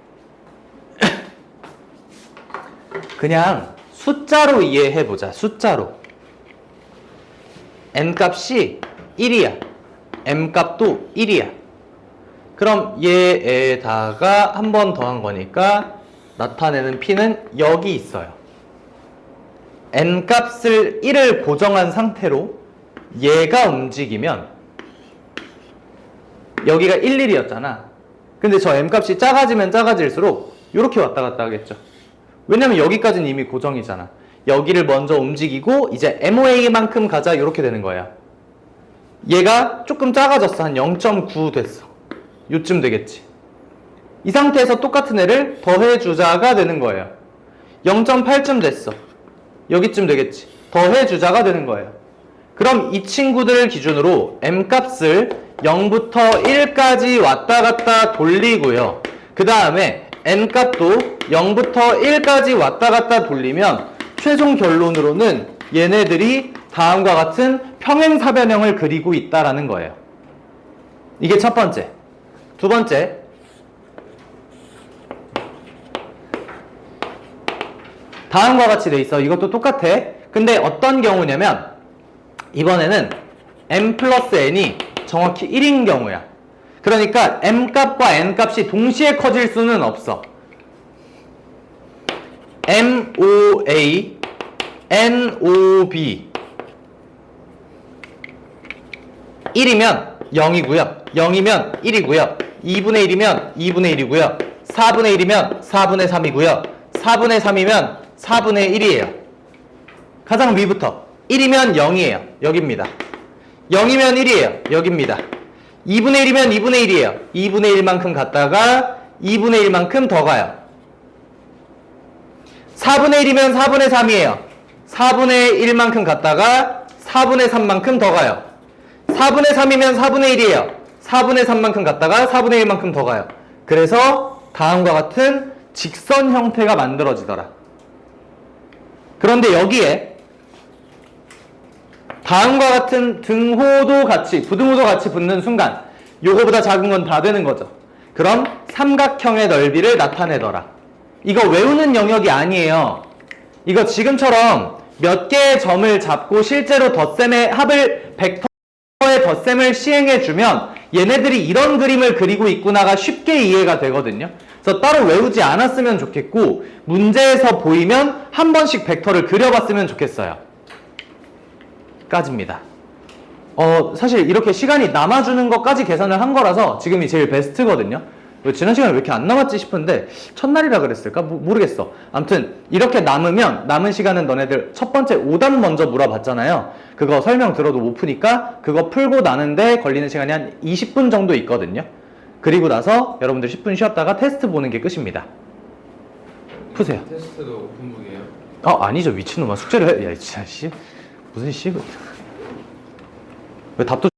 그냥 숫자로 이해해보자. 숫자로. N 값이 1이야. M 값도 1이야. 그럼 얘에다가 한 번 더한 거니까 나타내는 P는 여기 있어요. N 값을 1을 고정한 상태로 얘가 움직이면 여기가 1, 1이었잖아. 근데 저 M 값이 작아지면 작아질수록 이렇게 왔다 갔다 하겠죠. 왜냐면 여기까지는 이미 고정이잖아. 여기를 먼저 움직이고 이제 MOA만큼 가자 이렇게 되는 거야. 얘가 조금 작아졌어. 한 0.9 됐어. 요쯤 되겠지. 이 상태에서 똑같은 애를 더해주자가 되는 거예요. 0.8쯤 됐어. 여기쯤 되겠지. 더해주자가 되는 거예요. 그럼 이 친구들을 기준으로 M 값을 0부터 1까지 왔다 갔다 돌리고요. 그 다음에 N 값도 0부터 1까지 왔다 갔다 돌리면 최종 결론으로는 얘네들이 다음과 같은 평행사변형을 그리고 있다라는 거예요. 이게 첫 번째. 두 번째. 다음과 같이 돼 있어. 이것도 똑같아. 근데 어떤 경우냐면 이번에는 M 플러스 N이 정확히 1인 경우야. 그러니까 M 값과 N 값이 동시에 커질 수는 없어. MOA, NOB 1이면 0이고요. 0이면 1이고요. 2분의 1이면 2분의 1이고요. 4분의 1이면 4분의 3이고요. 4분의 3이면 4분의 1이에요. 가장 위부터 1이면 0이에요. 여기입니다. 0이면 1이에요. 여기입니다. 2분의 1이면 2분의 1이에요. 2분의 1만큼 갔다가 2분의 1만큼 더 가요. 4분의 1이면 4분의 3이에요. 4분의 1만큼 갔다가 4분의 3만큼 더 가요. 4분의 3이면 4분의 1이에요. 4분의 3만큼 갔다가 4분의 1만큼 더 가요. 그래서 다음과 같은 직선 형태가 만들어지더라. 그런데 여기에 다음과 같은 등호도 같이, 부등호도 같이 붙는 순간 요거보다 작은 건 다 되는 거죠. 그럼 삼각형의 넓이를 나타내더라. 이거 외우는 영역이 아니에요. 이거 지금처럼 몇 개의 점을 잡고 실제로 덧셈의 합을 벡터의 덧셈을 시행해주면 얘네들이 이런 그림을 그리고 있구나가 쉽게 이해가 되거든요. 그래서 따로 외우지 않았으면 좋겠고 문제에서 보이면 한 번씩 벡터를 그려봤으면 좋겠어요. 까지입니다. 사실 이렇게 시간이 남아주는 것까지 계산을 한 거라서 지금이 제일 베스트거든요. 지난 시간에 왜 이렇게 안 남았지 싶은데 첫날이라 그랬을까? 모르겠어. 아무튼 이렇게 남은 시간은 너네들 첫 번째 오답 먼저 물어봤잖아요. 그거 설명 들어도 못 푸니까 그거 풀고 나는데 걸리는 시간이 한 20분 정도 있거든요. 그리고 나서 여러분들 10분 쉬었다가 테스트 보는 게 끝입니다. 푸세요. 테스트도 오픈북이에요? 아니죠. 미친놈아. 숙제를 해. 야, 진짜 씨. 무슨 씨. 왜 답도